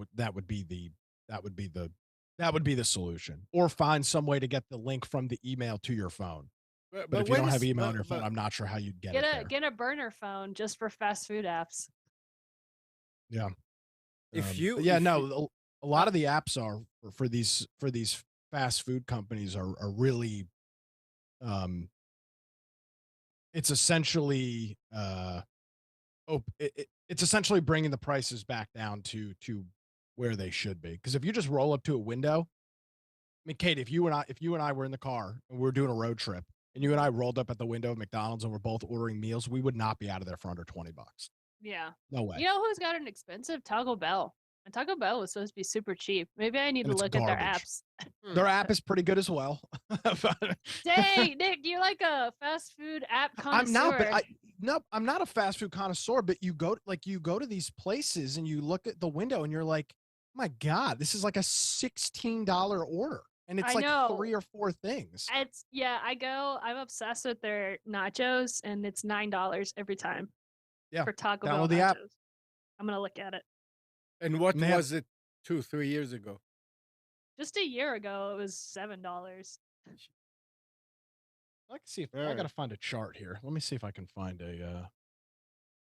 would be the solution, or find some way to get the link from the email to your phone. But but if you wait don't a have s- email on your phone, I'm not sure how you'd get it there. Get a burner phone just for fast food apps. Yeah. if Yeah, you no, a lot of the apps are for these fast food companies are really um it's essentially it's essentially bringing the prices back down to where they should be. Because if you just roll up to a window, I mean, Kate, if you and I were in the car and we were doing a road trip and you and I rolled up at the window of McDonald's and we're both ordering meals, we would not be out of there for under $20. Yeah. No way. You know who's got an expensive Taco Bell? And Taco Bell was supposed to be super cheap. Maybe I need And to it's look at their garbage. apps. Their app is pretty good as well. Dang, Nick, you're like a fast food app I'm not, but connoisseur. I'm not a fast food connoisseur, but you go to these places and you look at the window and you're like, my God, this is like a $16 order. And it's I like know. 3 or 4 things. It's I'm obsessed with their nachos, and it's $9 every time Yeah. for Taco Bell Download the nachos. app. I'm gonna look at it. and what And they have, was it 2-3 years ago? Just a year ago, it was $7. I can see if All I right. got to find a chart here. Let me see if I can find a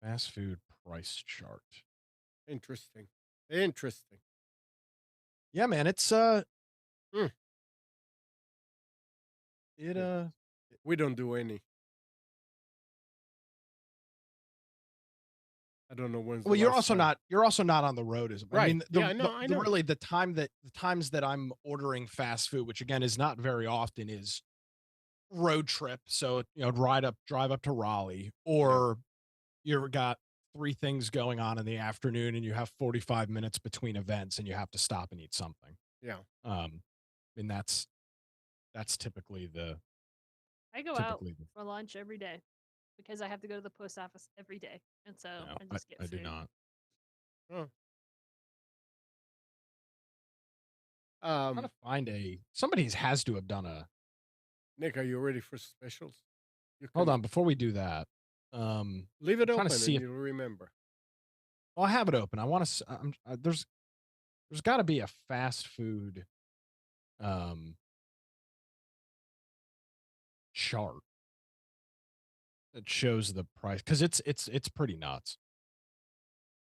fast food price chart. Interesting. Yeah, man, it's Hmm. it We don't do any. I don't know when's well, the last time. you're also not on the road as I Right. mean, Yeah, I know. really the times that I'm ordering fast food, which again is not very often, is road trip. So, drive up to Raleigh, or you've got 3 things going on in the afternoon and you have 45 minutes between events and you have to stop and eat something. Yeah. And that's typically I go out for lunch every day because I have to go to the post office every day, and so no, I just get I do food. not. Oh. I'm trying to find somebody has to have done a Nick, are you ready for specials? You hold can on before we do that. leave it I'm trying open to see and if you'll remember. well, I have it open. I want to. There's got to be a fast food chart that shows the price because it's pretty nuts.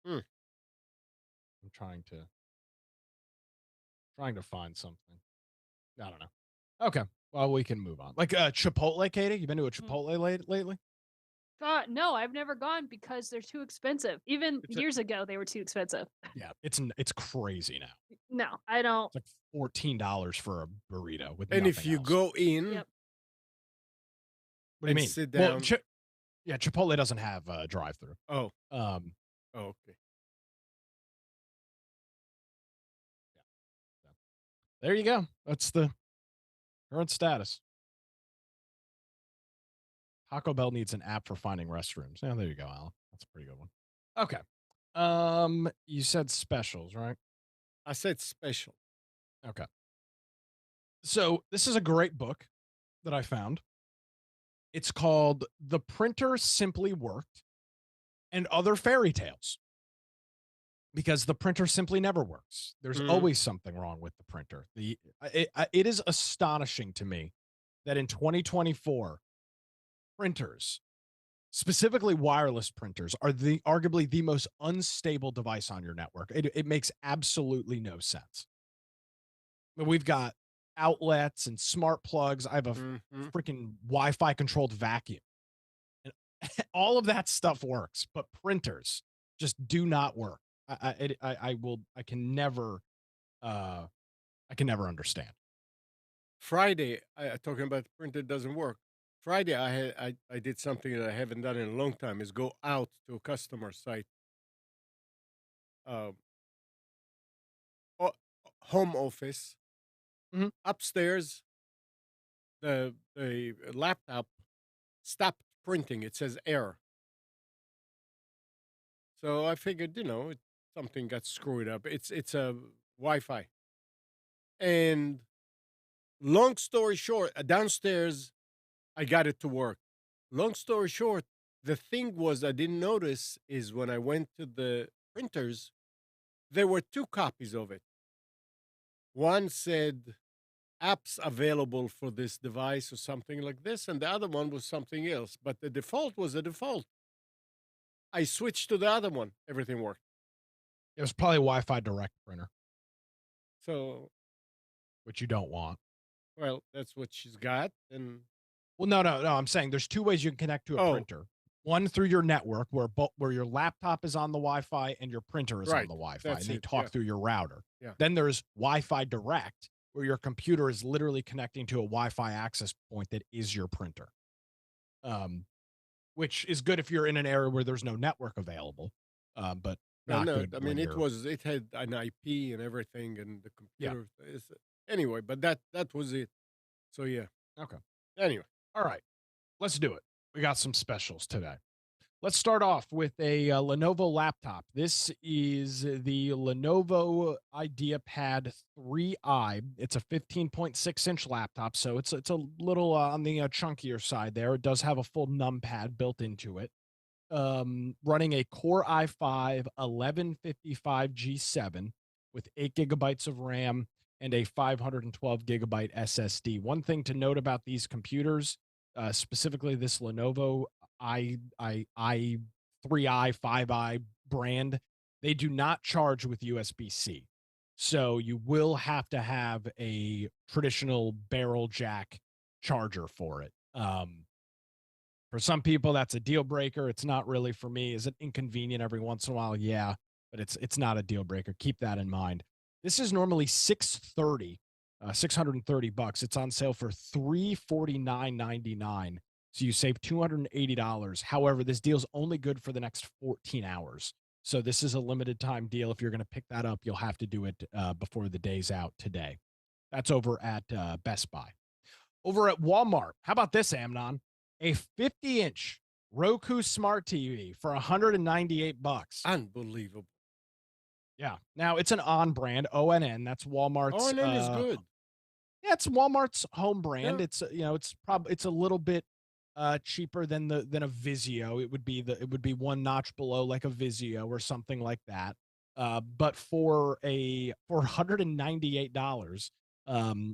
Hmm. I'm trying to find something. I don't know. Okay, well we can move on. Like Chipotle, Katie. You been to a Chipotle lately? No, I've never gone because they're too expensive. Even years ago, they were too expensive. Yeah, it's crazy now. No, I don't. It's like $14 for a burrito with And nothing if you else. go in Yep. What do you mean? sit down. Well, yeah, Chipotle doesn't have a drive-through. Oh, Okay. Yeah. There you go. That's the current status. Taco Bell needs an app for finding restrooms. Yeah, there you go, Alan. That's a pretty good one. Okay. You said specials, right? I said special. Okay. So this is a great book that I found. It's called The Printer Simply Worked and Other Fairy Tales. Because the printer simply never works. There's always something wrong with the printer. It is astonishing to me that in 2024, printers, specifically wireless printers, are arguably the most unstable device on your network. It makes absolutely no sense. But we've got outlets and smart plugs. I have a freaking Wi-Fi controlled vacuum. And all of that stuff works, but printers just do not work. I can never understand. Friday, talking about the printer doesn't work. Friday, I did something that I haven't done in a long time. Is go out to a customer site, home office, upstairs. The laptop stopped printing. It says error. So I figured, something got screwed up. It's a Wi-Fi. And long story short, downstairs, I got it to work. Long story short, the thing was I didn't notice is when I went to the printers, there were 2 copies of it. One said apps available for this device or something like this, and the other one was something else. But the default was the default. I switched to the other one, everything worked. It was probably a Wi-Fi direct printer, So, which you don't want. well, that's what she's got. And Well, no. I'm saying there's two ways you can connect to a oh, printer. One through your network, where your laptop is on the Wi-Fi and your printer is on right, the Wi-Fi, that's and they it. talk Yeah, through your router. yeah. Then there's Wi-Fi direct, where your computer is literally connecting to a Wi-Fi access point that is your printer. Which is good if you're in an area where there's no network available, but Well, not no, good I when mean you're. it had an IP and everything, and the Yeah. computer is anyway. But that was it. So yeah. Okay. Anyway, All right. Let's do it. We got some specials today. Let's start off with a Lenovo laptop. This is the Lenovo IdeaPad 3i. It's a 15.6-inch laptop, so it's a little on the chunkier side there. It does have a full numpad built into it. Running a Core i5 1155 G7 with 8 gigabytes of RAM and a 512 gigabyte SSD. One thing to note about these computers, specifically this Lenovo i 3i 5i brand, they do not charge with USB-C. So you will have to have a traditional barrel jack charger for it. For some people, that's a deal breaker. It's not really for me. Is it inconvenient every once in a while? Yeah, but it's not a deal breaker. Keep that in mind. This is normally 630 bucks. It's on sale for 349.99. So you save $280. However, this deal's only good for the next 14 hours. So this is a limited time deal. If you're going to pick that up, you'll have to do it before the day's out today. That's over at Best Buy. Over at Walmart, how about this, Amnon? A 50-inch Roku smart TV for 198 bucks. unbelievable. Yeah. Now it's an on brand, ONN. That's Oh, Walmart's and then is good. yeah, it's Walmart's home brand. Yeah. It's it's a little bit cheaper than a Vizio. It would be one notch below like a Vizio or something like that. But for $198,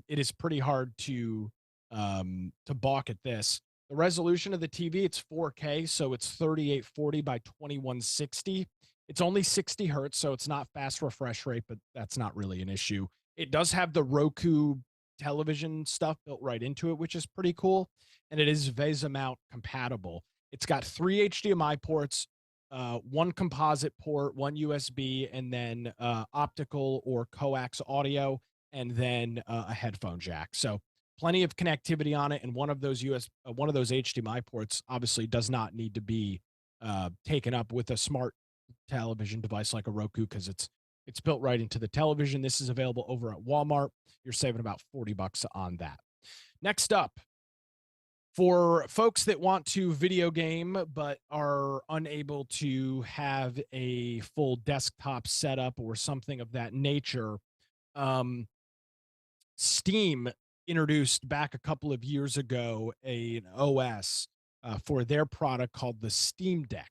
it is pretty hard to balk at this. The resolution of the TV, it's 4K, so it's 3840 by 2160. It's only 60 hertz, so it's not fast refresh rate, but that's not really an issue. It does have the Roku television stuff built right into it, which is pretty cool. And it is VESA mount compatible. It's got 3 HDMI ports, one composite port, one USB, and then optical or coax audio, and then a headphone jack. So plenty of connectivity on it. And one of those HDMI ports obviously does not need to be taken up with a smart television device like a Roku because it's built right into the television. This is available over at Walmart. You're saving about 40 bucks on that. Next up, for folks that want to video game but are unable to have a full desktop setup or something of that nature, um, Steam introduced back a couple of years ago an OS for their product called the Steam Deck.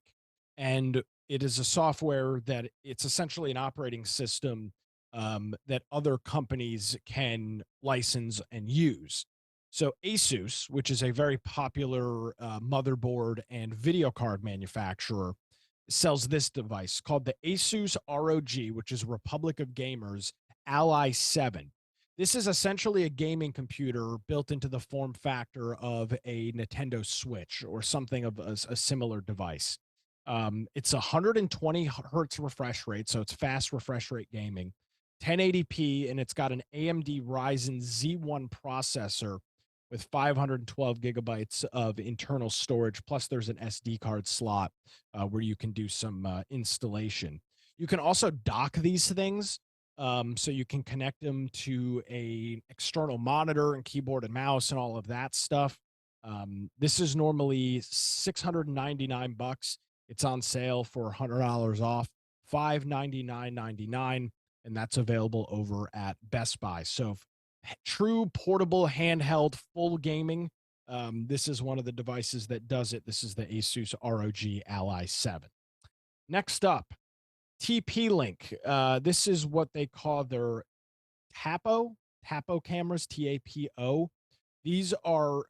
And it is a software that it's essentially an operating system that other companies can license and use. So Asus, which is a very popular motherboard and video card manufacturer, sells this device called the Asus ROG, which is Republic of Gamers Ally 7. This is essentially a gaming computer built into the form factor of a Nintendo Switch or something of a similar device. It's 120 hertz refresh rate, so it's fast refresh rate gaming, 1080p, and it's got an AMD Ryzen Z1 processor with 512 gigabytes of internal storage. Plus, there's an SD card slot where you can do some installation. You can also dock these things. So you can connect them to a external monitor and keyboard and mouse and all of that stuff. This is normally 699 bucks. It's on sale for $100 off, 599.99, and that's available over at Best Buy. So true portable handheld full gaming. This is one of the devices that does it. This is the Asus ROG Ally 7. Next up, TP Link. This is what they call their TAPO cameras, TAPO. These are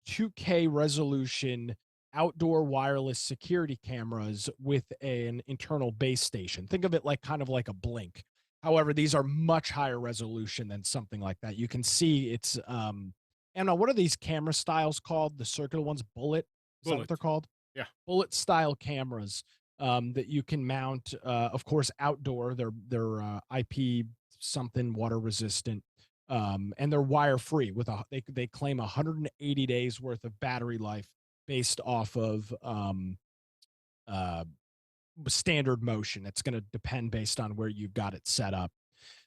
2K resolution outdoor wireless security cameras with an internal base station. Think of it like kind of like a Blink. However, these are much higher resolution than something like that. You can see it's Anna, what are these camera styles called? The circular ones, bullet. Is that what they're Bullet. called? Yeah. Bullet style cameras that you can mount, of course, outdoor. They're IP something water resistant, and they're wire free. With they claim 180 days worth of battery life based off of uh, standard motion. It's going to depend based on where you've got it set up.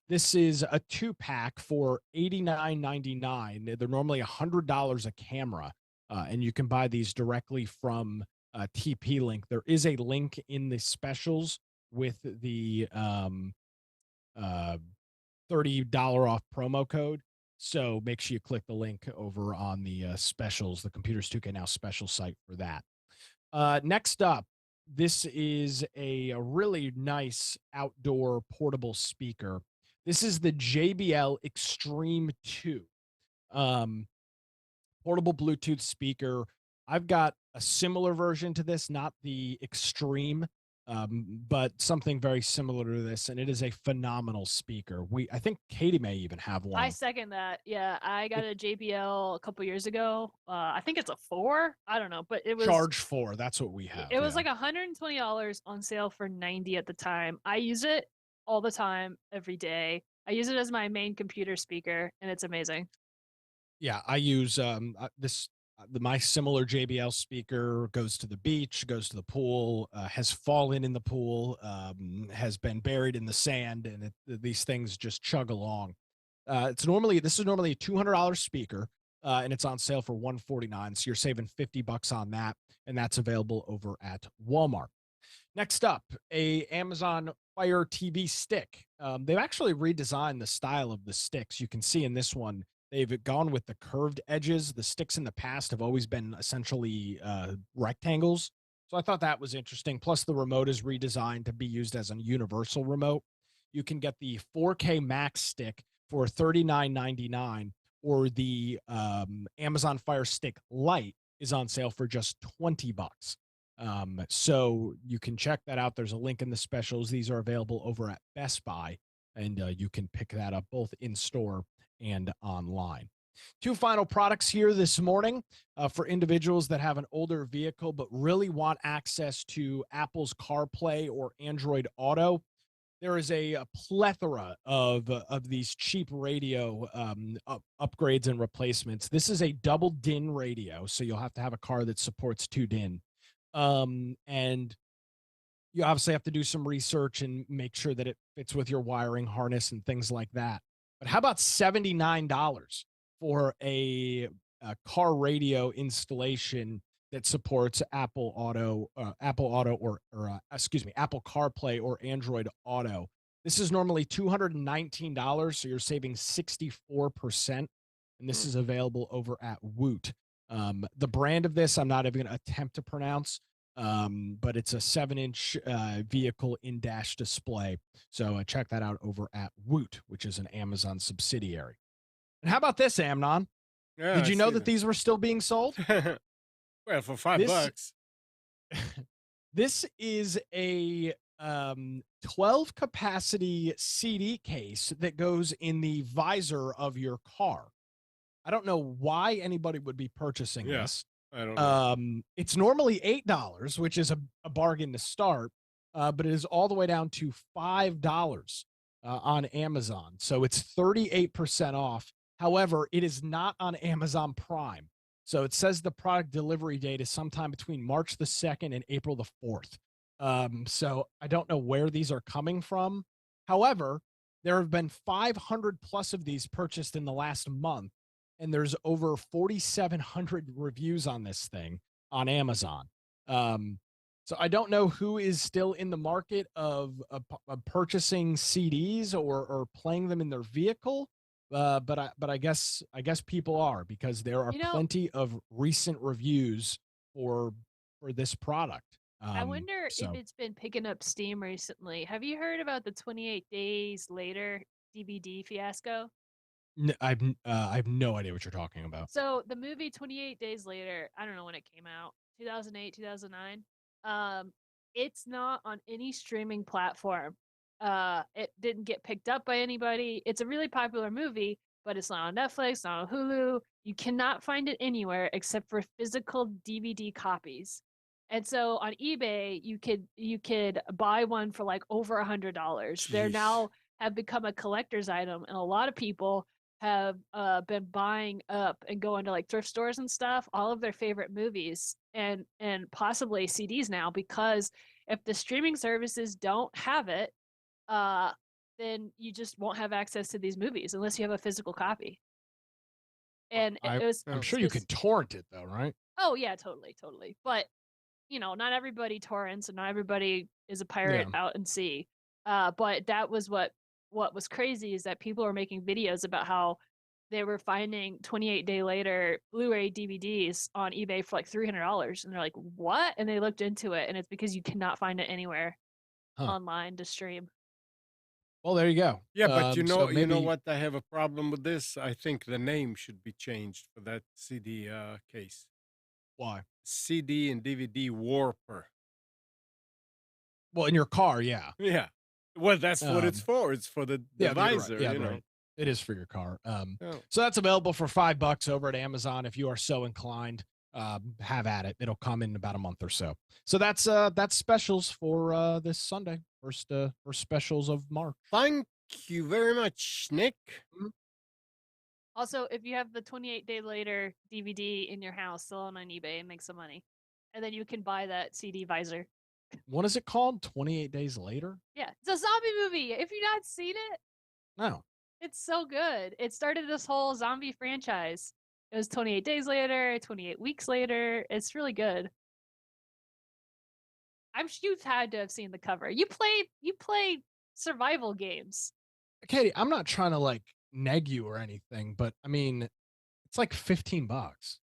This is a 2-pack for $89.99. They're normally $100 a camera, and you can buy these directly from TP Link. There is a link in the specials with the uh, $30 off promo code. So make sure you click the link over on the specials, the Computers 2K Now special site for that. Next up, this is a really nice outdoor portable speaker. This is the JBL Extreme 2 portable Bluetooth speaker. I've got a similar version to this, not the Extreme, but something very similar to this, and it is a phenomenal speaker. I think Katie may even have I one. second that. Yeah, I got It- a JBL a couple years ago. I think it's a 4. I don't know, but it was Charge 4. That's what we have. it was Yeah. like $120 on sale for 90 at the time. I use it all the time, every day. I use it as my main computer speaker, and it's amazing. Yeah, I use my similar JBL speaker goes to the beach, goes to the pool, has fallen in the pool, has been buried in the sand, and these things just chug along. This is normally a $200 speaker, and it's on sale for $149. So you're saving $50 on that, and that's available over at Walmart. Next up, a Amazon Fire TV stick. They've actually redesigned the style of the sticks. You can see in this one, they've gone with the curved edges. The sticks in the past have always been essentially rectangles. So I thought that was interesting. Plus, the remote is redesigned to be used as a universal remote. You can get the 4K Max stick for $39.99, or the Amazon Fire Stick Lite is on sale for just $20. So you can check that out. There's a link in the specials. These are available over at Best Buy, and you can pick that up both in store and online. Two final products here this morning for individuals that have an older vehicle but really want access to Apple's CarPlay or Android Auto. There is a plethora of these cheap radio upgrades and replacements. This is a double DIN radio, so you'll have to have a car that supports 2 DIN. And you obviously have to do some research and make sure that it fits with your wiring harness and things like that. But how about $79 for a car radio installation that supports Apple Auto, excuse me, Apple CarPlay or Android Auto? This is normally $219, so you're saving 64%. And this is available over at Woot. The brand of this, I'm not even going to attempt to pronounce, but it's a 7-inch vehicle in-dash display. So check that out over at Woot, which is an Amazon subsidiary. And how about this, Amnon? Yeah, Did I you know see that these were still being sold? Well, for $5. This is a 12 capacity CD case that goes in the visor of your car. I don't know why anybody would be purchasing this. I don't know. It's normally $8, which is a bargain to start, but it is all the way down to $5 on Amazon. So it's 38% off. However, it is not on Amazon Prime. So it says the product delivery date is sometime between March the 2nd and April the 4th. So I don't know where these are coming from. However, there have been 500 plus of these purchased in the last month, and there's over 4,700 reviews on this thing on Amazon. So I don't know who is still in the market of purchasing CDs or playing them in their vehicle, but I guess people are, because there are plenty of recent reviews for this product. I wonder if So it's been picking up steam recently. Have you heard about the 28 Days Later DVD fiasco? I have no idea what you're talking about. So the movie 28 Days Later, I don't know when it came out, 2008, 2009. It's not on any streaming platform. It didn't get picked up by anybody. It's a really popular movie, but it's not on Netflix, not on Hulu. You cannot find it anywhere except for physical DVD copies. And so on eBay, you could buy one for like over $100. They're Jeez. now have become a collector's item, and a lot of people have been buying up and going to like thrift stores and stuff, all of their favorite movies and possibly CDs now, because if the streaming services don't have it, uh, then you just won't have access to these movies unless you have a physical copy. And it was I'm Oh, sure you can torrent it though, right? oh yeah, totally, totally. But not everybody torrents and not everybody is a Yeah. pirate out in sea. But that was what was crazy is that people were making videos about how they were finding 28 day later Blu-ray DVDs on eBay for like $300, and they're like, "What?" And they looked into it, and it's because you cannot find it anywhere Huh. online to stream. Well, there you go. yeah, but So you know maybe what? I have a problem with this. I think the name should be changed for that CD case. why? CD and DVD warper. Well, in your car, yeah. Yeah. Well, that's what it's Um, for. It's for the yeah, you're right. visor, Yeah, you know. right. It is for your car. Oh. So that's available for $5 over at Amazon if you are so inclined. Have at it. It'll come in about a month or so. So that's specials for this Sunday. First specials of March. Thank you very much, Nick. Mhm. Also, if you have the 28 day later DVD in your house, sell it on eBay and make some money, and then you can buy that CD visor. What is it called? 28 Days Later? Yeah, it's a zombie movie. If you've not seen it, No. it's so good. It started this whole zombie franchise. It was 28 days later, 28 weeks later. It's really good. I'm sure you've had to have seen the cover. You play survival games. Katie, I'm not trying to like neg you or anything, but I mean, it's like $15.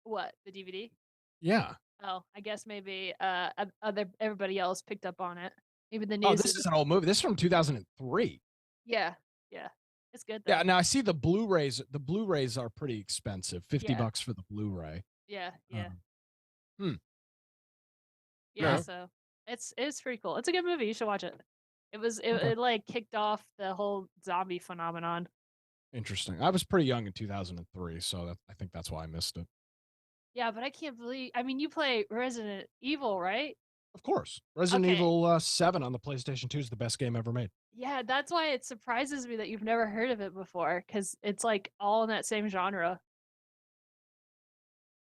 What, the DVD? Yeah. Oh, I guess maybe other everybody else picked up on it. Maybe the Oh, news this is is an old movie. This is from 2003. yeah, yeah. It's good Yeah, though. now I see the Blu-rays. The Blu-rays are pretty expensive. 50 Yeah, bucks for the Blu-ray. yeah, yeah, Um, hmm. yeah. Okay. No. So it's pretty cool. It's a good movie. You should watch it. Okay. It like kicked off the whole zombie phenomenon. Interesting. I was pretty young in 2003, so I think that's why I missed it. Yeah, but I can't believe. I mean, you play Resident Evil, right? Of course. Resident Okay. Evil 7 on the PlayStation 2 is the best game ever made. Yeah, that's why it surprises me that you've never heard of it before, because it's like all in that same genre.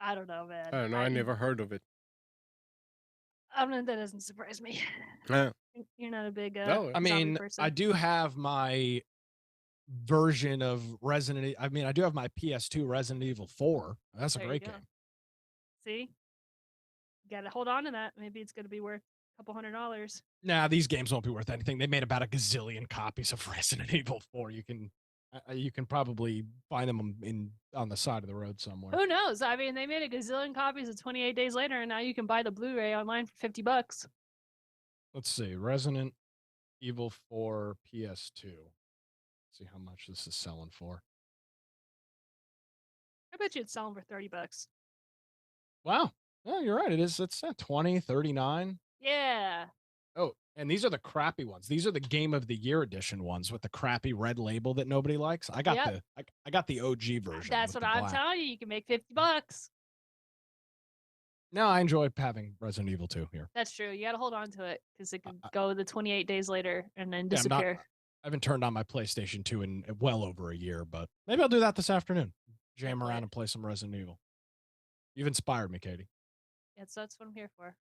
I don't know, I man. don't know. I never heard of it. I mean, that doesn't surprise me. Uh, You're not a big no. I zombie mean, I person. do have my version of I mean, I do have my PS2 Resident Evil 4. That's a There you great go. game. See, you gotta hold on to that. Maybe it's gonna be worth a couple $100. Nah, these games won't be worth anything. They made about a gazillion copies of Resident Evil 4. You can probably find them on the side of the road somewhere. Who knows? I mean, they made a gazillion copies of 28 Days Later, and now you can buy the Blu-ray online for $50. Let's see. Resident Evil 4 PS2. See how much this is selling for. I bet you it's selling for $30. Wow. Oh, you're right. It's 20, 39. Yeah, Oh, and these are the crappy ones. These are the Game of the Year edition ones with the crappy red label that nobody likes. I got yep. I got the OG version. That's with what the I'm black. telling you. You can make $50. No, I enjoy having Resident Evil 2 here. That's true. You gotta hold on to it because it could go the 28 days later and then Yeah, disappear. I haven't turned on my PlayStation 2 in well over a year, but maybe I'll do that this afternoon. Jam play around it. and play some Resident Evil. You've inspired me, Katie. Yeah, so that's what I'm here for.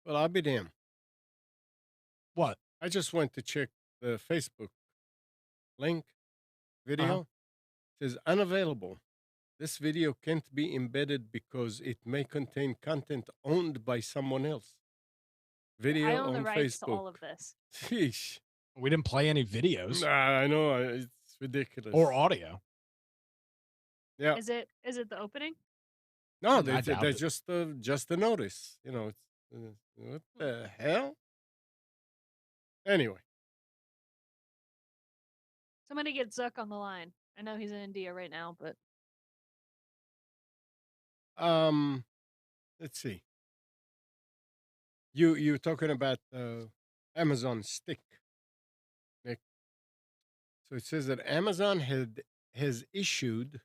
Well, I'll be damned. What? I just went to check the Facebook link video. It says unavailable. This video can't be embedded because it may contain content owned by someone else. Video I own the on rights to Facebook. all of this. Sheesh. We didn't play any videos Nah, I know. It's ridiculous. or audio. Yeah. Is it the opening? No, I they, doubt they it. just a notice. You know, it's what the hell? Anyway, Somebody get Zuck on the line. I know he's in India right now, but Um, let's see. You're talking about Amazon Stick, Nick. So it says that Amazon has issued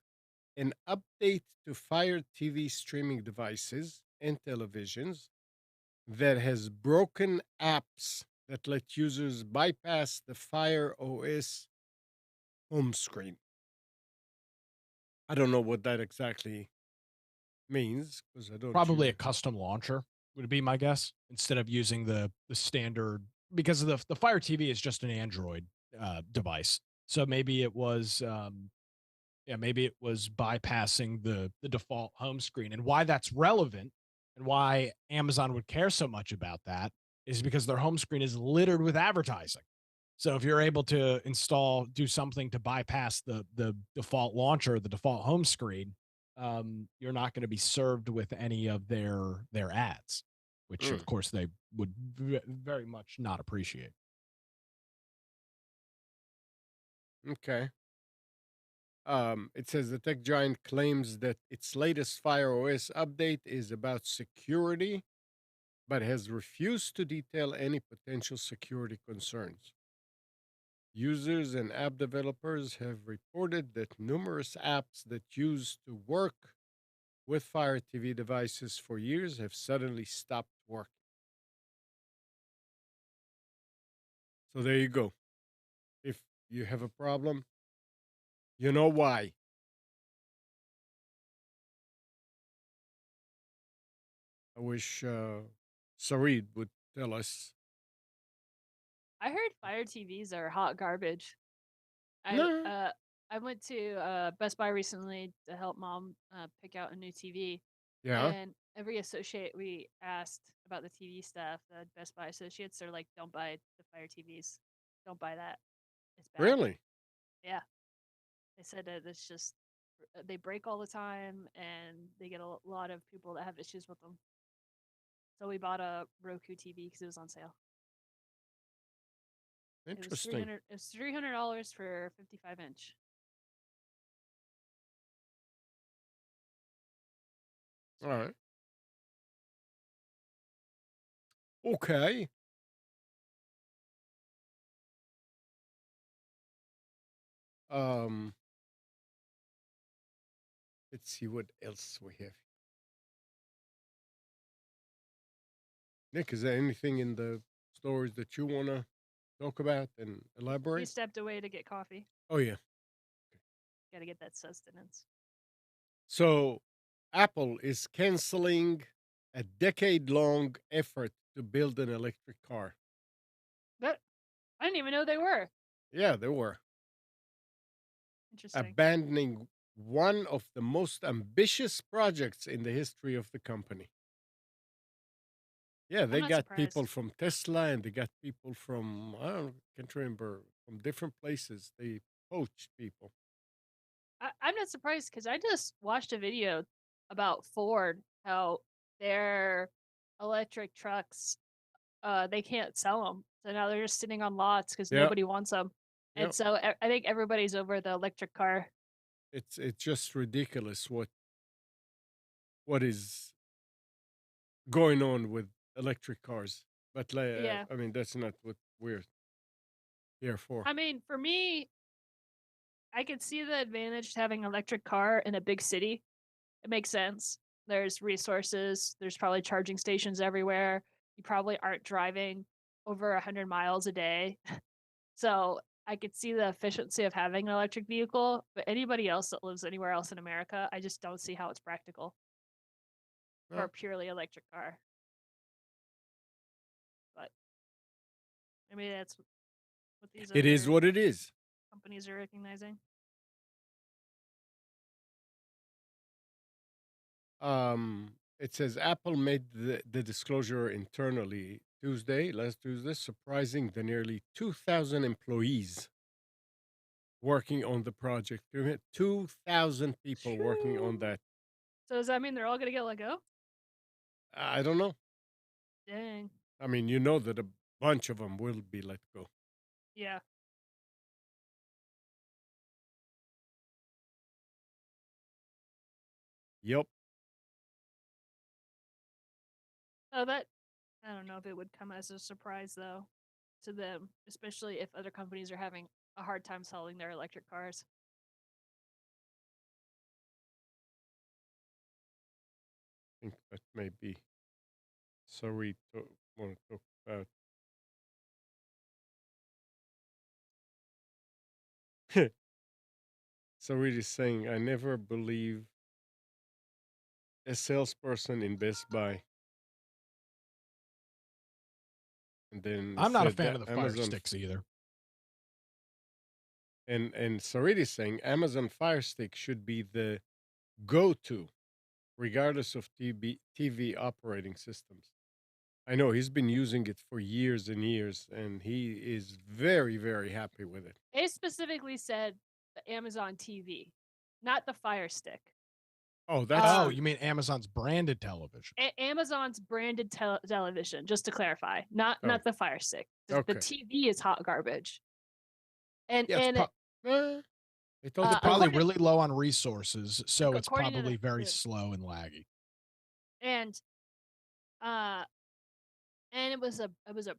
an update to Fire TV streaming devices and televisions that has broken apps that let users bypass the Fire OS home screen. I don't know what that exactly means because I don't Probably use a it. custom launcher would be my guess, instead of using the standard, because the Fire TV is just an Android device. So maybe it was yeah, maybe it was bypassing the default home screen. And why that's relevant and why Amazon would care so much about that is because their home screen is littered with advertising. So if you're able to do something to bypass the default launcher, the default home screen, you're not going to be served with any of their ads, which of Mm, course they would very much not appreciate. okay. It says the tech giant claims that its latest Fire OS update is about security, but has refused to detail any potential security concerns. Users and app developers have reported that numerous apps that used to work with Fire TV devices for years have suddenly stopped working. So there you go. If you have a problem, you know why. I wish Sarid would tell us. I heard Fire TVs are hot garbage. I No. uh I went to Best Buy recently to help mom pick out a new TV, Yeah. and every associate we asked about the TV stuff, the Best Buy associates are like, "Don't buy the Fire TVs. Don't buy that. It's bad." Really? Yeah, they said that it's just they break all the time, and they get a lot of people that have issues with them. So we bought a Roku TV because it was on sale. It was three Interesting. hundred. It was $300 for 55-inch. All right. Okay. Um, let's see what else we have. Nick, is there anything in the stories that you want to talk about and He elaborate? stepped away to get coffee. Oh, yeah. Got to get that sustenance. So, Apple is canceling a decade long effort to build an electric car. But I didn't even know they were. Yeah, they were Interesting. abandoning one of the most ambitious projects in the history of the company. Yeah, I'm they not got people surprised. from Tesla and they got people from, I don't, can't remember, from different places. They poached people. I'm not surprised because I just watched a video about Ford, how their electric trucks, they can't sell them. So now they're just sitting on lots because Yeah, nobody wants them. yeah. And so I think everybody's over the electric car. It's just ridiculous what is going on with electric cars. But Yeah. I mean, that's not what we're here for. I mean, for me, I could see the advantage to having an electric car in a big city. It makes sense. There's resources, there's probably charging stations everywhere. You probably aren't driving over 100 miles a day. So I could see the efficiency of having an electric vehicle, but anybody else that lives anywhere else in America, I just don't see how it's practical for a Well, purely electric car. But maybe that's what these it is other what it is. companies are recognizing. It says Apple made the disclosure internally last Tuesday, surprising the nearly 2,000 employees working on the project. 2,000 people working on Shoo. that. So does that mean they're all gonna get let go? I don't know. Dang. I mean, you know that a bunch of them will be let go. Yeah. Yep. Oh, that I don't know if it would come as a surprise though to them, especially if other companies are having a hard time selling their electric cars. I think that may be. So we want to talk about. So we're just saying, I never believe a salesperson in Best Buy, and then I'm not a said fan that of the Fire Amazon Sticks either. and Sarita is saying Amazon Fire Stick should be the go-to, regardless of TV operating systems. I know he's been using it for years and years, and he is very, very happy with it. It specifically said the Amazon TV, not the Fire Stick. Oh, that's Oh, Um, the you mean Amazon's branded television? Amazon's branded television, just to clarify, oh, not the Fire Stick. The okay. TV is hot garbage, and Yeah, and It all it's depends. probably according really low on resources, so it's according to probably very the slow and laggy. and uh and it was a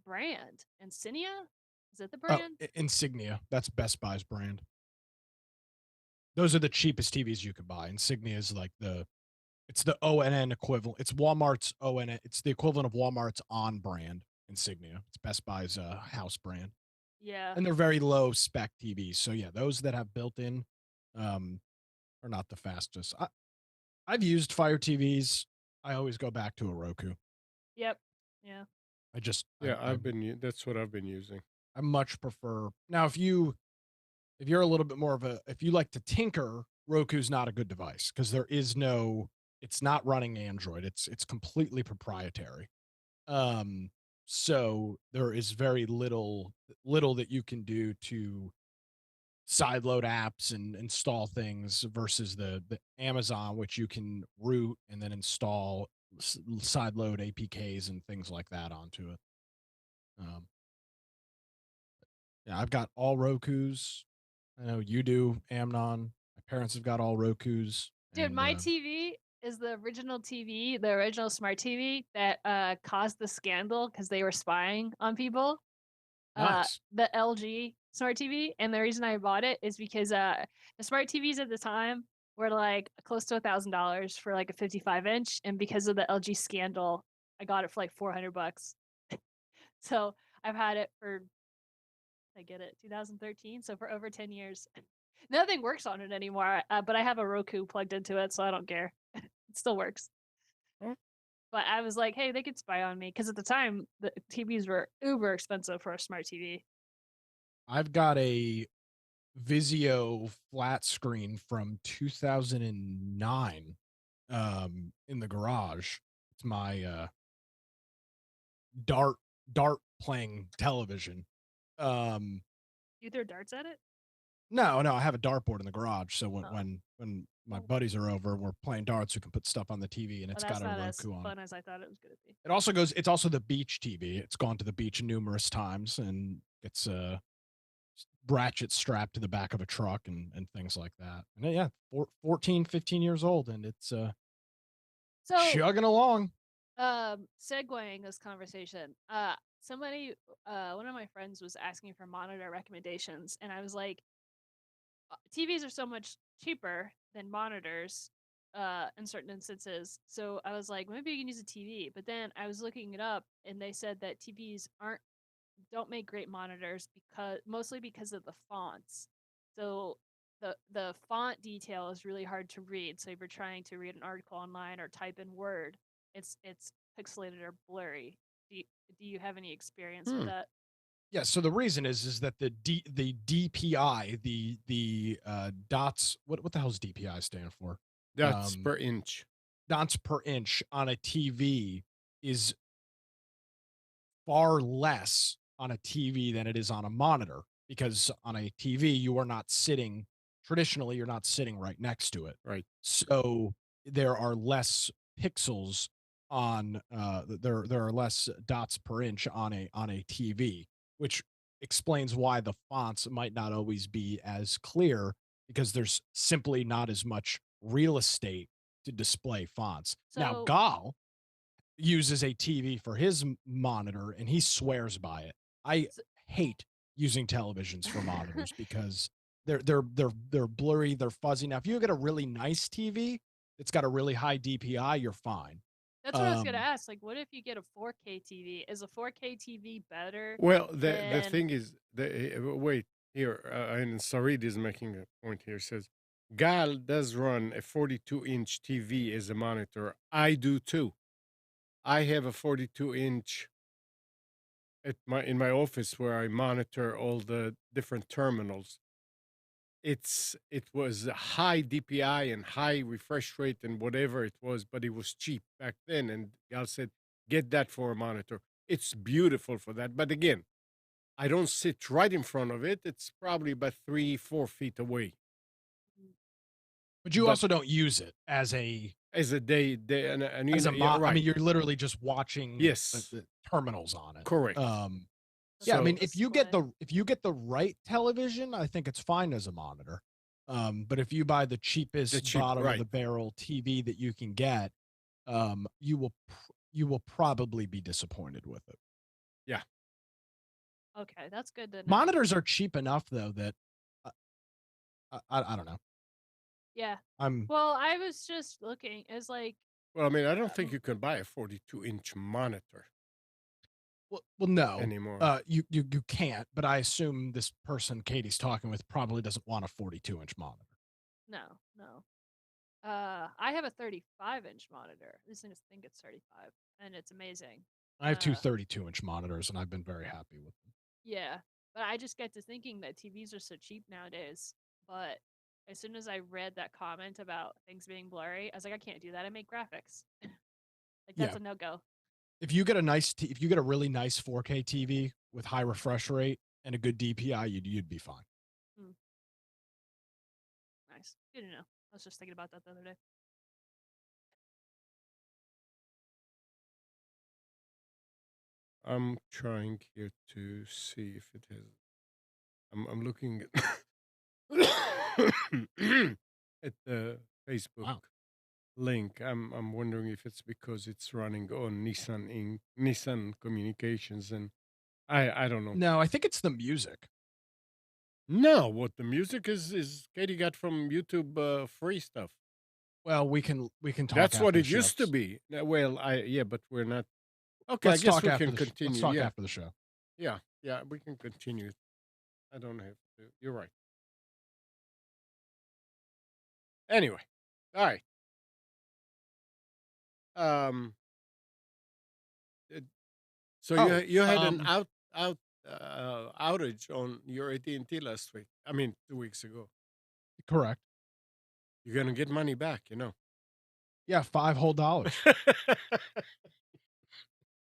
brand, Insignia. Is it the Oh, brand? Insignia. That's Best Buy's brand. Those are the cheapest TVs you could buy. Insignia is like it's the ONN equivalent. It's Walmart's ONN. It's the equivalent of Walmart's on brand Insignia. It's Best Buy's house brand. Yeah. And they're very low spec TVs. So yeah, those that have built in um are not the fastest. I've used Fire TVs. I always go back to a Roku. Yep. Yeah. I just Yeah, that's what I've been using. I much prefer now if you're a little bit more of a if you like to tinker, Roku's not a good device because there is no it's not running Android. It's completely proprietary. Um so there is very little that you can do to sideload apps and install things versus the Amazon, which you can root and then install sideload APKs and things like that onto it. Um, yeah, I've got all Roku's. I know you do, Amnon. My parents have got all Roku's, Dude, and my TV is the original TV, the original smart TV that caused the scandal because they were spying on people. nice. The LG smart TV, and the reason I bought it is because the smart TVs at the time were like close to $1,000 for like a 55-inch, and because of the LG scandal, I got it for like $400. So I've had it for I get it 2013, so for over 10 years. Nothing works on it anymore, but I have a Roku plugged into it, so I don't care. It still works. Oh, But I was like, hey, they could spy on me because at the time the TVs were uber expensive for a smart TV. I've got a Vizio flat screen from 2009 in the garage. It's my dart dart playing television. Um You throw darts at it? no, I have a dartboard in the garage, so Oh, when my well, buddies are over, we're playing darts, we can put stuff on the TV, and well, it's that's got a not as Roku on it. fun as I thought it was gonna be. It's also the beach TV. It's gone to the beach numerous times, and it's ratchet strapped to the back of a truck and things like that. And yeah, 14, 15 years old, and it's So, chugging along. segueing this conversation, somebody, one of my friends was asking for monitor recommendations, and I was like, TVs are so much cheaper than monitors in certain instances. So I was like, maybe you can use a TV. But then I was looking it up and they said that TVs don't make great monitors because mostly because of the fonts. So the font detail is really hard to read. So if you're trying to read an article online or type in Word, it's pixelated or blurry. Do you, do you have any experience with hmm. that? Yeah, so the reason is that the DPI, the dots, what the hell's DPI stand for? That's Um per inch. Dots per inch on a TV is far less on a TV than it is on a monitor because on a TV you are not sitting traditionally you're not sitting right next to it. Right. So there are less pixels on there are less dots per inch on a TV, which explains why the fonts might not always be as clear because there's simply not as much real estate to display fonts. Now, So Gal uses a TV for his monitor, and he swears by it. I s- hate using televisions for monitors because they're blurry, they're fuzzy. Now, if you get a really nice TV that's got a really high DPI, you're fine. that's what I was gonna Um, ask. Like, what if you get a 4K TV? Is a 4K TV better Well, the than? thing is, wait here, and Sarid is making a point here. Says Gal does run a 42-inch TV as a monitor. I do too. I have a 42-inch at my office where I monitor all the different terminals. It was a high DPI and high refresh rate and whatever it was, but it was cheap back then. And Gal said, "Get that for a monitor. It's beautiful for that." But again, I don't sit right in front of it. It's probably about 3, 4 feet away. but you But also don't use it as a as a day, and you as know, a yeah, I right? mean, you're literally just watching Yes, the terminals on it. correct. Yeah, I The mean, So display. if you get the right television, I think it's fine as a monitor. But if you buy the the cheapest cheap, bottom of right? the barrel TV that you can get, you will probably be disappointed with it. Yeah. Okay, that's good to know. Monitors are cheap enough though that uh, I don't know. Yeah. I'm Well, I was just looking. It's like, Well, I mean, I don't think um, you can buy a 42-inch monitor well no. anymore. You can't, but I assume this person Katie's talking with probably doesn't want a 42-inch monitor. no, no. I have a 35-inch monitor. At least I just think it's 35, and it's amazing. I have two 32-inch monitors and I've been very happy with them. Yeah, but I just get to thinking that TVs are so cheap nowadays. But as soon as I read that comment about things being blurry, I was like, I can't do that. I make graphics. Like that's Yeah. a no go. If you get a really nice 4K TV with high refresh rate and a good DPI, you'd be fine. Mm, nice. Good to know. I was just thinking about that the other day. I'm trying here to see if it has. I'm looking at the Facebook Wow. link. I'm wondering if it's because it's running on Nissan Communications, and I don't know. No, I think it's the music. No, what the music is Katie got from YouTube free stuff. Well, we can talk That's what after the it show. used to be. Well, yeah, but we're not. Okay, I Let's guess talk we after can the let's continue. talk Yeah, after the show. yeah, yeah, we can continue. I don't have to. You're right. Anyway, all right. Um, uh, so Oh, you had an outage on your AT&T last week. I mean, 2 weeks ago. correct. You're gonna get money back, you know. Yeah, $5 whole dollars.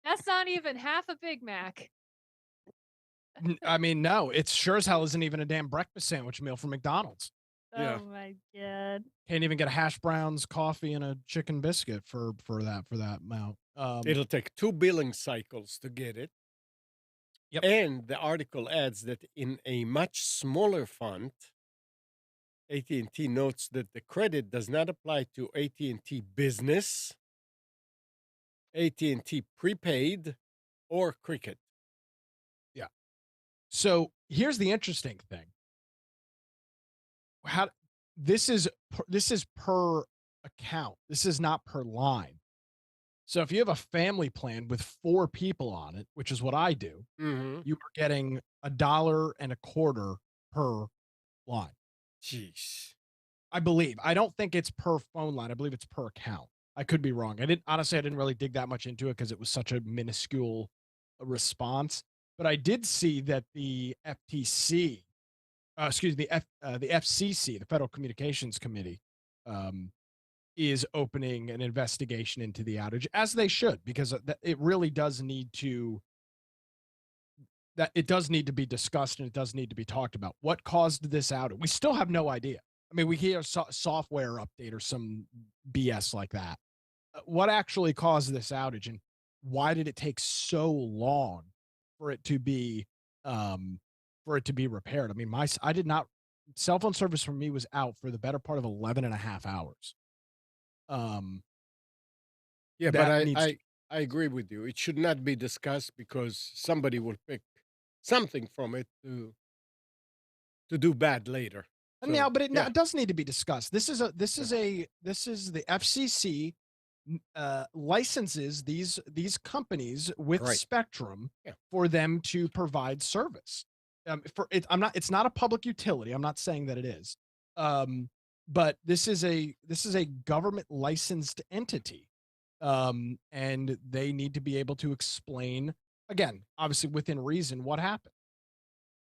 That's not even half a Big Mac. I mean, no, it's sure as hell isn't even a damn breakfast sandwich meal from McDonald's. Yeah, Oh my god. Can't even get a hash browns, coffee, and a chicken biscuit for that amount. it'll take 2 billing cycles to get it. Yep. And the article adds that in a much smaller font, AT&T notes that the credit does not apply to AT&T Business, AT&T Prepaid, or Cricket. Yeah. So here's the interesting thing. How this is per account. This is not per line. So if you have a family plan with 4 people on it, which is what I do, Mm-hmm. you are getting $1.25 per line. Jeez. I believe. I don't think it's per phone line. I believe it's per account. I could be wrong. I didn't really dig that much into it because it was such a minuscule response. But I did see that the FTC, excuse me, the FCC, the Federal Communications Committee, um, is opening an investigation into the outage, as they should, because it really does need to be discussed and it does need to be talked about. What caused this outage? We still have no idea. I mean, we hear software update or some BS like that. What actually caused this outage, and why did it take so long for it to be um, repaired? I mean, I did not cell phone service for me was out for the better part of 11 and a half hours. Um, Yeah, but that needs to, I agree with you. It should not be discussed because somebody will pick something from it to do bad later. and now, So but yeah, it does need to be discussed. yeah, This is the FCC licenses these companies with right. spectrum Yeah, for them to provide service. For it, I'm not. It's not a public utility. I'm not saying that it is. Um, but this is a government licensed entity, and they need to be able to explain again, obviously within reason, what happened.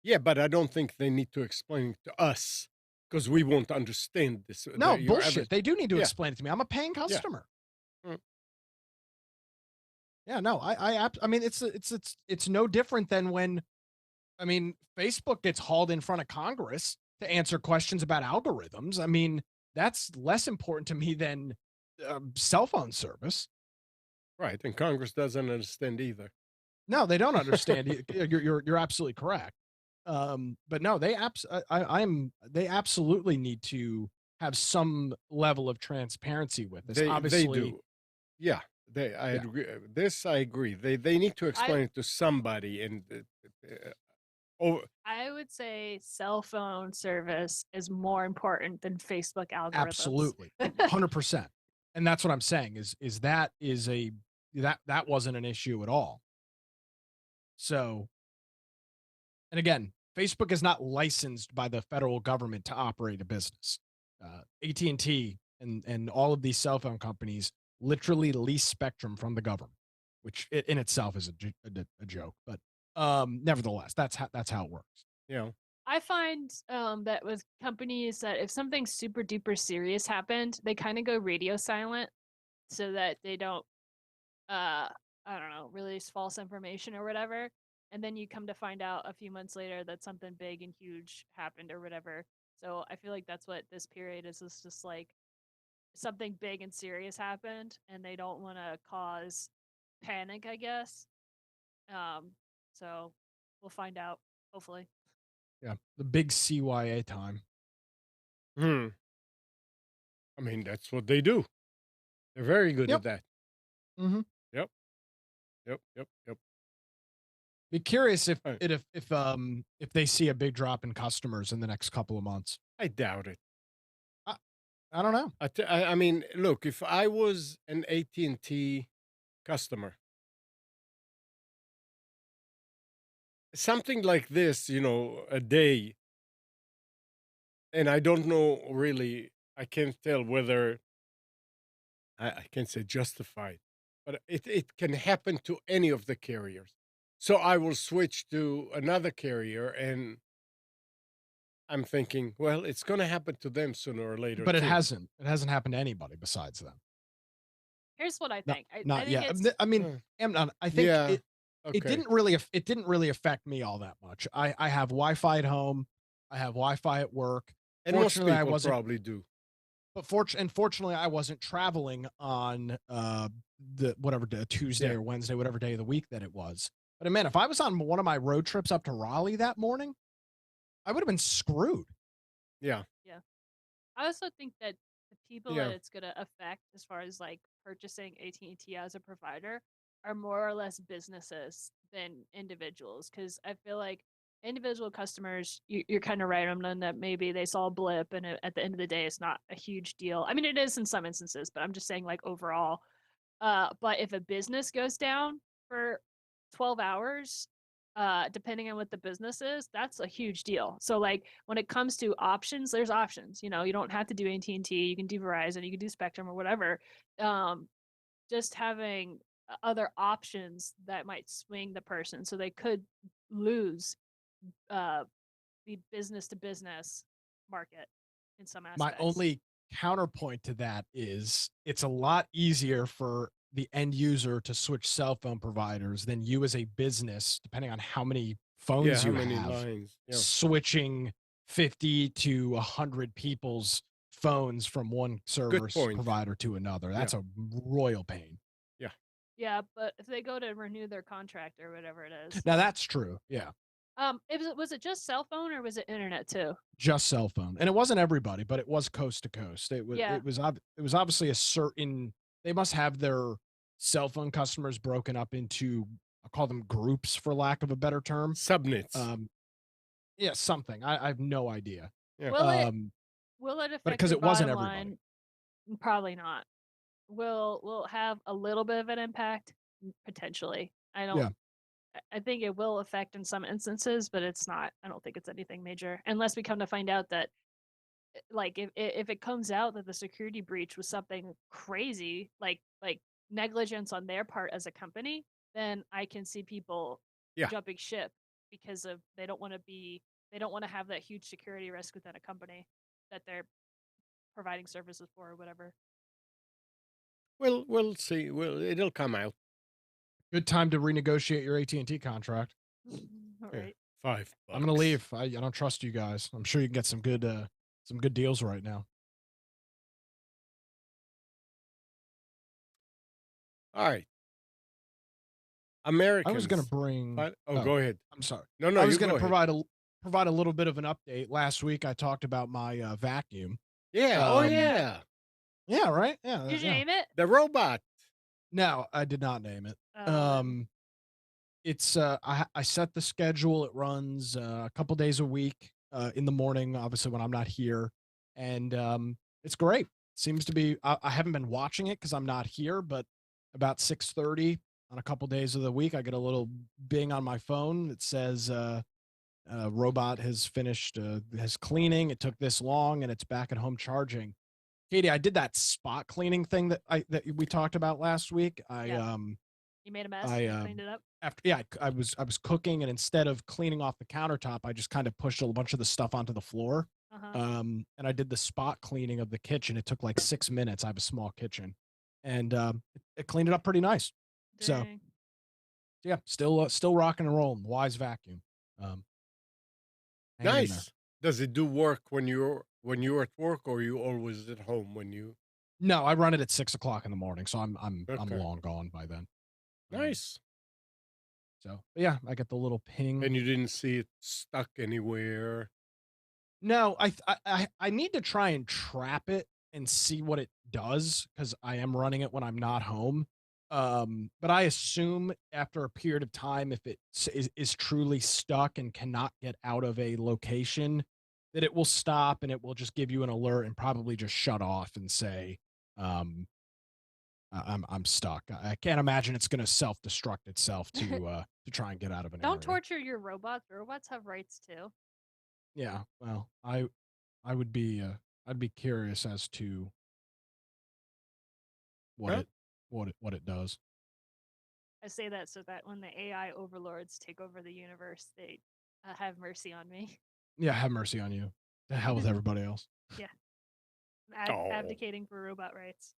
yeah, but I don't think they need to explain it to us because we won't understand this. No Your average, bullshit. They do need to yeah, explain it to me. I'm a paying yeah, customer. mm, Yeah, no, I mean, it's no different than when, I mean, Facebook gets hauled in front of Congress to answer questions about algorithms. I mean, that's less important to me than cell phone service. right. And Congress doesn't understand either. No, they don't understand. You're absolutely correct. But no, they absolutely need to have some level of transparency with this. They Obviously, do. Yeah, they. I yeah, agree. This I agree. They need to I explain it to somebody. And oh, I would say cell phone service is more important than Facebook algorithms. absolutely, 100%. And that's what I'm saying is that is a that wasn't an issue at all. So, and again, Facebook is not licensed by the federal government to operate a business. AT&T and T and all of these cell phone companies literally lease spectrum from the government, which in itself is a joke. But nevertheless, that's how it works. yeah, I find that with companies that if something super duper serious happened, they kind of go radio silent so that they don't uh I don't know, release false information or whatever. And then you come to find out a few months later that something big and huge happened or whatever. So I feel like that's what this period is. It's just like something big and serious happened and they don't want to cause panic, I guess. Um, so we'll find out, hopefully. Yeah, the big CYA time. hmm. I mean, that's what they do. They're very good Yep. at that. Hmm. Yep, yep, yep, yep. Be curious Uh, if they see a big drop in customers in the next couple of months. I doubt it. I, I don't know. I mean, look, if I was an AT&T customer, something like this, a day, and I don't know really, I can't tell whether I can't say justified, but it can happen to any of the carriers. So I will switch to another carrier, and I'm thinking, well, it's going to happen to them sooner or later But it too. hasn't. It hasn't happened to anybody besides them. Here's what I Not think. I not think yet. it's I mean, Uh, I think yeah. it Okay. didn't really affect me all that much. I have Wi-Fi at home. I have Wi-Fi at work. And most Fortunately, I people wasn't. probably do. But fortunately, I wasn't traveling on the whatever day, Tuesday Yeah. or Wednesday, whatever day of the week that it was. But man, if I was on one of my road trips up to Raleigh that morning, I would have been screwed. Yeah. yeah. I also think that the people that Yeah. it's going to affect as far as like purchasing AT&T as a provider are more or less businesses than individuals because I feel like individual customers you're kind of right on them that maybe they saw a blip and at the end of the day it's not a huge deal. I mean it is in some instances, but I'm just saying like overall. But if a business goes down for 12 hours, depending on what the business is, that's a huge deal. So like when it comes to options, there's options. You know, you don't have to do AT&T, you can do Verizon, you can do Spectrum or whatever. Um, just having other options that might swing the person, so they could lose uh, the business to business market in some My aspects. only counterpoint to that is it's a lot easier for the end user to switch cell phone providers than you as a business, depending on how many Yeah. phones How you many have, lines? Yeah. switching 50 to 100 people's phones from one Good service point. provider to another. Yeah. That's a royal pain. Yeah. Yeah, but if they go to renew their contract or whatever it is, Now that's true. Yeah. Was it just cell phone or was it internet too? Just cell phone, and it wasn't everybody, but it was coast to coast. Yeah. It was obviously a certain. They must have their cell phone customers broken up into, I call them groups for lack of a better term. Subnets. Um, yeah, something. I have no idea. Yeah. Will it Um, will it but affect because your it wasn't bottom everybody. line? Probably not. Will it have a little bit of an impact? Potentially. Yeah, I think it will affect in some instances, but it's not. I don't think it's anything major unless we come to find out that like if it comes out that the security breach was something crazy, like negligence on their part as a company, then I can see people Yeah. jumping ship because of they don't want to have that huge security risk within a company that they're providing services for or whatever. We'll see. Well, it'll come out. good time to renegotiate your AT&T contract. All Yeah. right. I'm gonna $5. leave. I don't trust you guys. I'm sure you can get some good deals right now. All right. I was gonna Americans. bring. Oh, Oh, go ahead. I'm sorry. No, no, I was you gonna go ahead. provide a little bit of an update. Last week, I talked about my vacuum. Yeah. Oh, Oh Um, yeah. yeah. yeah, right. Yeah, Did you yeah. name it? The robot. No, I did not name it. Oh, then It's I set the schedule. It runs a couple days a week in the morning, obviously when I'm not here, and it's great. Seems to be. I haven't been watching it because I'm not here, but about 6:30 on a couple days of the week, I get a little bing on my phone that says robot has finished his cleaning. It took this long, and it's back at home charging. Katie, I did that spot cleaning thing that we talked about last week. yeah. You made a mess I and you cleaned it up. after yeah, I was cooking, and instead of cleaning off the countertop, I just kind of pushed a bunch of the stuff onto the floor. Uh huh. And I did the spot cleaning of the kitchen. It took like 6 minutes. I have a small kitchen, and it cleaned it up pretty nice. So Dang. yeah, still rocking and rolling. Wise vacuum, um, hanging in there. Nice. Does it do work when you're at work, or you always at home when you? No, I run it at 6 o'clock in the morning, so I'm Okay. long gone by then. Um, Nice. so but yeah, I get the little ping. And you didn't see it stuck anywhere. No, I need to try and trap it and see what it does because I am running it when I'm not home. But I assume after a period of time, if is truly stuck and cannot get out of a location, that it will stop and it will just give you an alert and probably just shut off and say, um, I'm stuck. I can't imagine it's going to self destruct itself to try and get out of an Don't area. torture your robots. Robots have rights too. Yeah, well, I would be I'd be curious as to what Huh? what it does. I say that so that when the AI overlords take over the universe, they have mercy on me. Yeah, have mercy on you. The hell with everybody else. Yeah, Oh. abdicating for robot rights.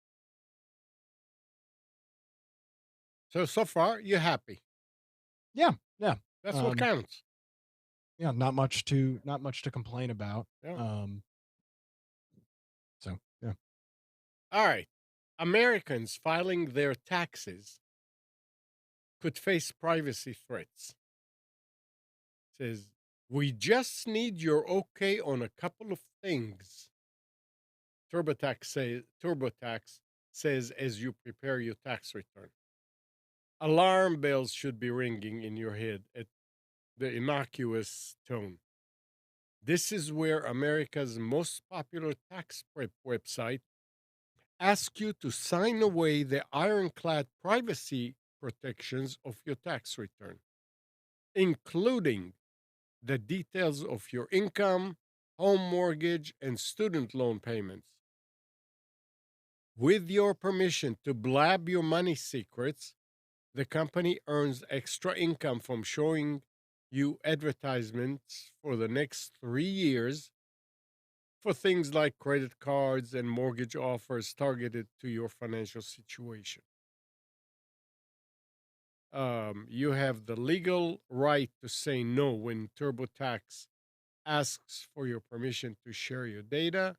So far, you're happy. Yeah, yeah. That's what Um, counts. yeah, not much to complain about. Yeah. Um, so yeah. All right. Americans filing their taxes could face privacy threats. Says, we just need your okay on a couple of things. TurboTax says as you prepare your tax return. Alarm bells should be ringing in your head at the innocuous tone. This is where America's most popular tax prep website asks you to sign away the ironclad privacy protections of your tax return, including the details of your income, home mortgage, and student loan payments. With your permission to blab your money secrets, the company earns extra income from showing you advertisements for the next 3 years for things like credit cards and mortgage offers targeted to your financial situation. You have the legal right to say no when TurboTax asks for your permission to share your data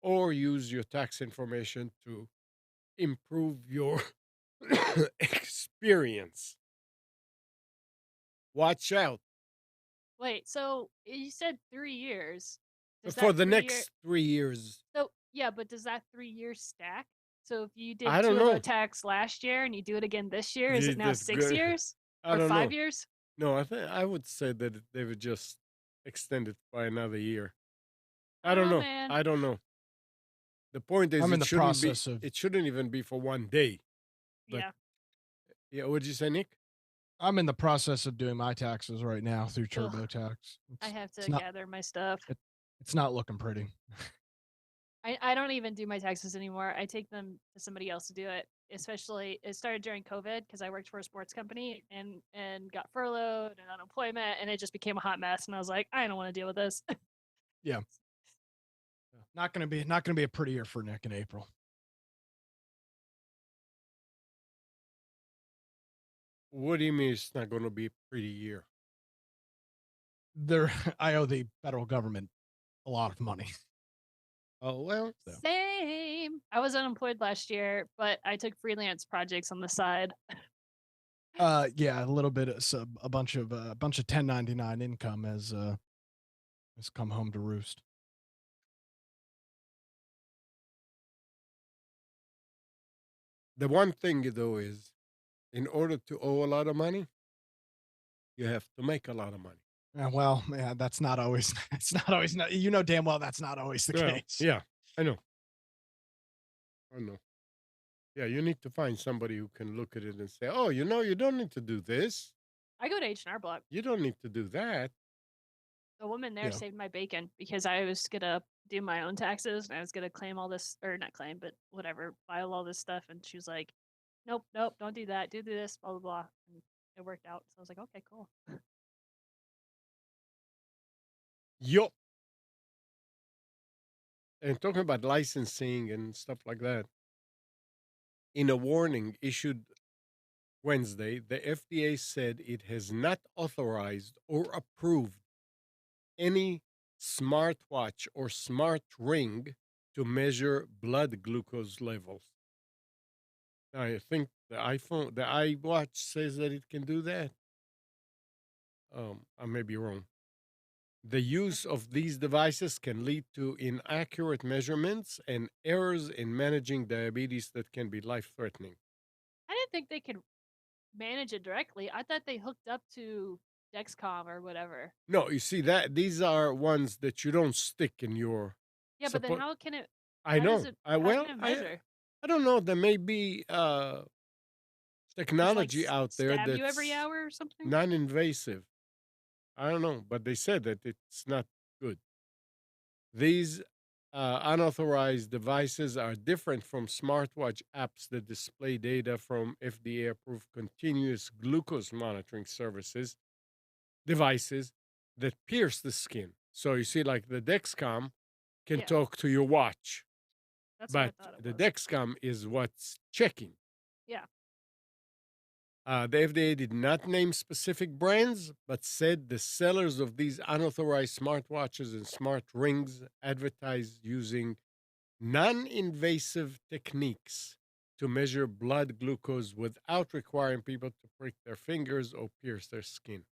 or use your tax information to improve your experience. Watch out. Wait, so you said 3 years. Does For that the 3-year next 3 years. so yeah, but does that 3 years stack? So if you did I 2 don't of the know. attacks last year and you do it again this year, is Yeah, it now that's 6 good. years? I Or don't 5 know. years? No, I would say that they would just extend it by another year. I don't Oh, know. man. I don't know. The point is, I'm in the process of it shouldn't even be for one day. But Yeah. yeah, what'd you say, Nick? doing my taxes right now through Ugh, TurboTax. I have It's to not gather my stuff. it, it's not looking pretty. I don't even do my taxes anymore. I take them to somebody else to do it. Especially, it started during COVID because I worked for a sports company and got furloughed and unemployment, and it just became a hot mess. And I was like, I don't want to deal with this. Yeah. Not gonna be a pretty year for Nick in April. What do you mean it's not going to be a pretty year? There I owe the federal government a lot of money. Oh, well, So Same. I was unemployed last year, but I took freelance projects on the side. yeah, a little bit of a bunch of 1099 income has come home to roost. the one thing, though, is in order to owe a lot of money, you have to make a lot of money. Well, yeah, that's not always it's not always not, you know damn well that's not always the Well, case. yeah, I know. I know. Yeah, you need to find somebody who can look at it and say, oh, you don't need to do this. I go to H&R Block. You don't need to do that. The woman there Yeah. saved my bacon because I was gonna do my own taxes and I was gonna claim all this, or not claim, but whatever, file all this stuff. And she was like, "Nope, nope, don't do that. Do this, blah blah blah." And it worked out. So I was like, "Okay, cool." Yup. And talking about licensing and stuff like that, in a warning issued Wednesday, the FDA said it has not authorized or approved any smartwatch or smart ring to measure blood glucose levels. I think the iWatch says that it can do that. I may be wrong. The use of these devices can lead to inaccurate measurements and errors in managing diabetes that can be life threatening. I didn't think they could manage it directly. I thought they hooked up to Dexcom or whatever. No, you see that these are ones that you don't stick in your Yeah, but then support. how can it? I How does know. it? I How well, can it measure? I don't know. There may be Just like technology out there stab you every that's hour or something? non-invasive. I don't know, but they said that it's not good. These unauthorized devices are different from smartwatch apps that display data from FDA-approved continuous glucose monitoring services devices that pierce the skin. So you see, like the Dexcom can Yeah, talk to your watch, that's what I but thought it the was. Dexcom is what's checking. Yeah. The FDA did not name specific brands, but said the sellers of these unauthorized smartwatches and smart rings advertise using non invasive techniques to measure blood glucose without requiring people to prick their fingers or pierce their skin.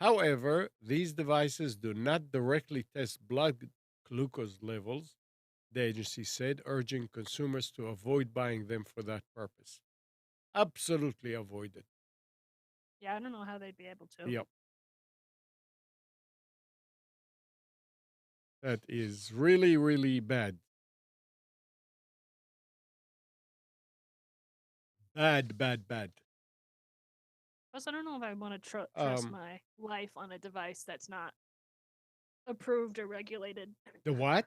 However, these devices do not directly test blood glucose levels, the agency said, urging consumers to avoid buying them for that purpose. Absolutely avoid it. Yeah, I don't know how they'd be able to. Yep. That is really, really bad. Bad, bad, bad. Plus, I don't know if I want to trust Um, my life on a device that's not approved or regulated. the what?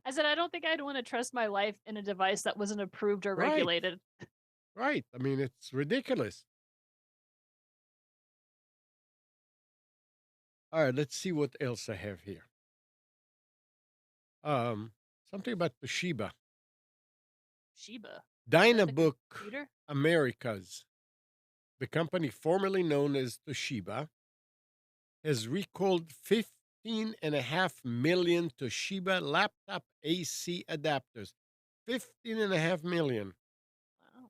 I said I don't think I'd want to trust my life in a device that wasn't approved or Right, regulated. right. I mean, it's ridiculous. All right, let's see what else I have here. Um, Something about Toshiba. Shiba. Is that the Dynabook computer? Americas, the company formerly known as Toshiba, has recalled 15.5 million Toshiba laptop AC adapters. 15.5 million Wow.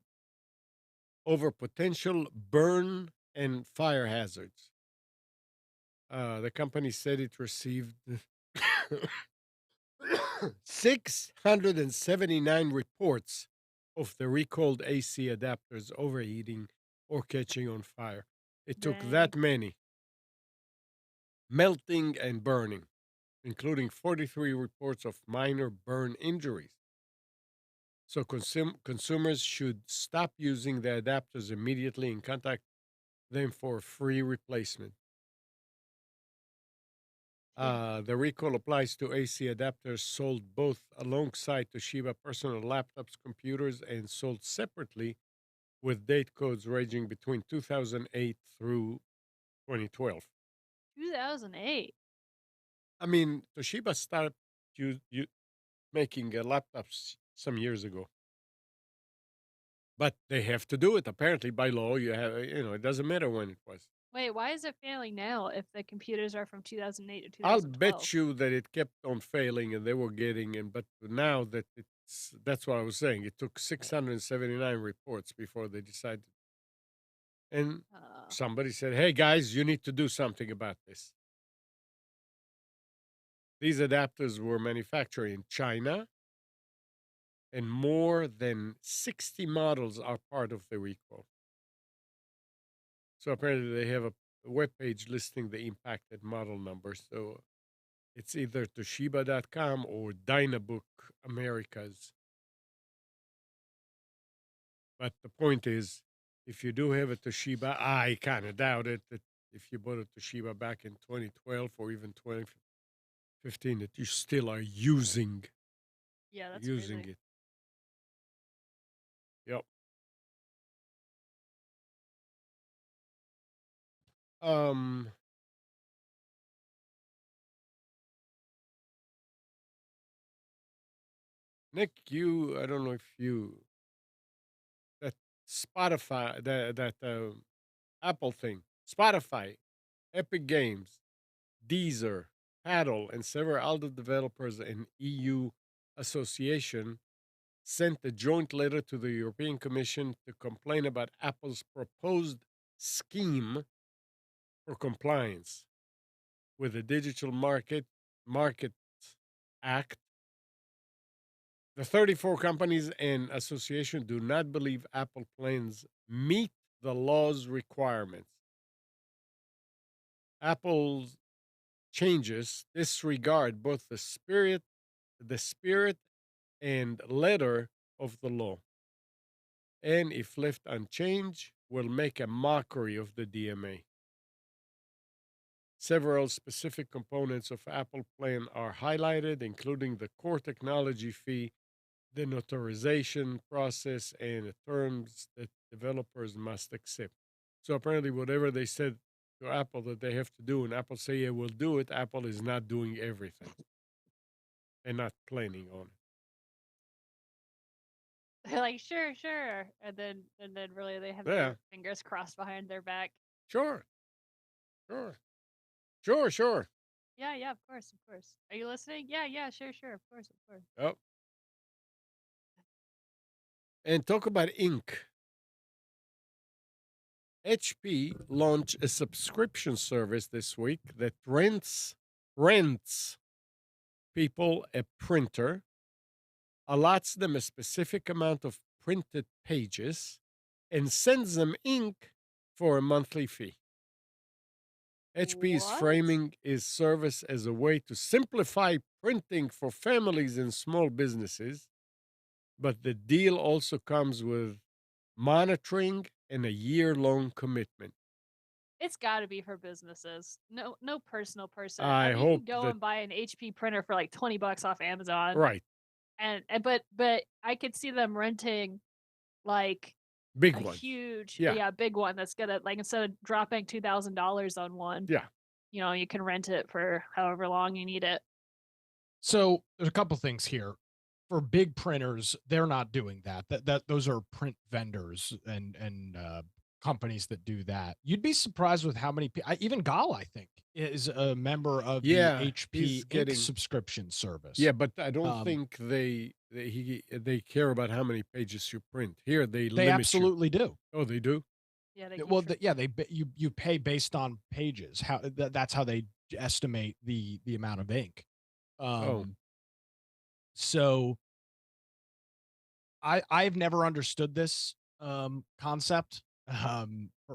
over potential burn and fire hazards. The company said it received 679 reports of the recalled AC adapters overheating or catching on fire. It took Dang. that many, melting and burning, including 43 reports of minor burn injuries. So consumers should stop using the adapters immediately and contact them for a free replacement. Yeah. The recall applies to AC adapters sold both alongside Toshiba personal laptops, computers, and sold separately with date codes ranging between 2008 through 2012. 2008. I mean, Toshiba started making laptops some years ago, but they have to do it apparently by law. It doesn't matter when it was. Wait, why is it failing now if the computers are from 2008 to I'll 2012? bet you that it kept on failing and they were getting in, but now that that's what I was saying. It took 679 reports before they decided. And Uh, somebody said, hey guys, you need to do something about this. These adapters were manufactured in China, and more than 60 models are part of the recall. So apparently they have a web page listing the impacted model numbers. So it's either Toshiba.com or Dynabook Americas. But the point is, if you do have a Toshiba, I kind of doubt it that if you bought a Toshiba back in 2012 or even 2015, that you still are yeah, that's using crazy. it. Yep. Um, Nick, I don't know if that Spotify, that Apple thing, Spotify, Epic Games, Deezer, Paddle, and several other developers and EU association sent a joint letter to the European Commission to complain about Apple's proposed scheme for compliance with the Digital Market Act. The 34 companies and association do not believe Apple plans meet the law's requirements. Apple's changes disregard both the spirit and letter of the law, and if left unchanged, will make a mockery of the DMA. Several specific components of Apple plan are highlighted, including the core technology fee, the notarization process, and the terms that developers must accept. So apparently, whatever they said to Apple that they have to do, and Apple say, yeah, we'll do it, Apple is not doing everything and not planning on it. They're like, sure, sure, and then really they have Yeah, their fingers crossed behind their back. sure, sure, sure, sure. Yeah, yeah, of course, of course. Are you listening? Yeah, yeah, sure, sure, of course, of course. Yep. And talk about ink. HP launched a subscription service this week that rents people a printer, allots them a specific amount of printed pages, and sends them ink for a monthly fee. HP is What? framing its service as a way to simplify printing for families and small businesses, but the deal also comes with monitoring and a year-long commitment. It's got to be for businesses. No, no personal person. I I mean, you hope can go that and buy an HP printer for like $20 off Amazon, right, but I could see them renting like big a ones. huge, Yeah, yeah, big one that's gonna like instead of dropping $2,000 on one, yeah. you can rent it for however long you need it. So there's a couple things here. For big printers, they're not doing that. Those are print vendors and companies that do that. You'd be surprised with how many even Gal, I think, is a member of the Yeah, he's HP Ink getting. subscription service. Yeah, but I don't Um, think they care about how many pages you print. Here they they limit you. absolutely do. Oh, they do. Yeah, they keep Well, track. yeah, you pay based on pages. That's how they estimate the amount of ink. Oh, Um, so I've never understood this concept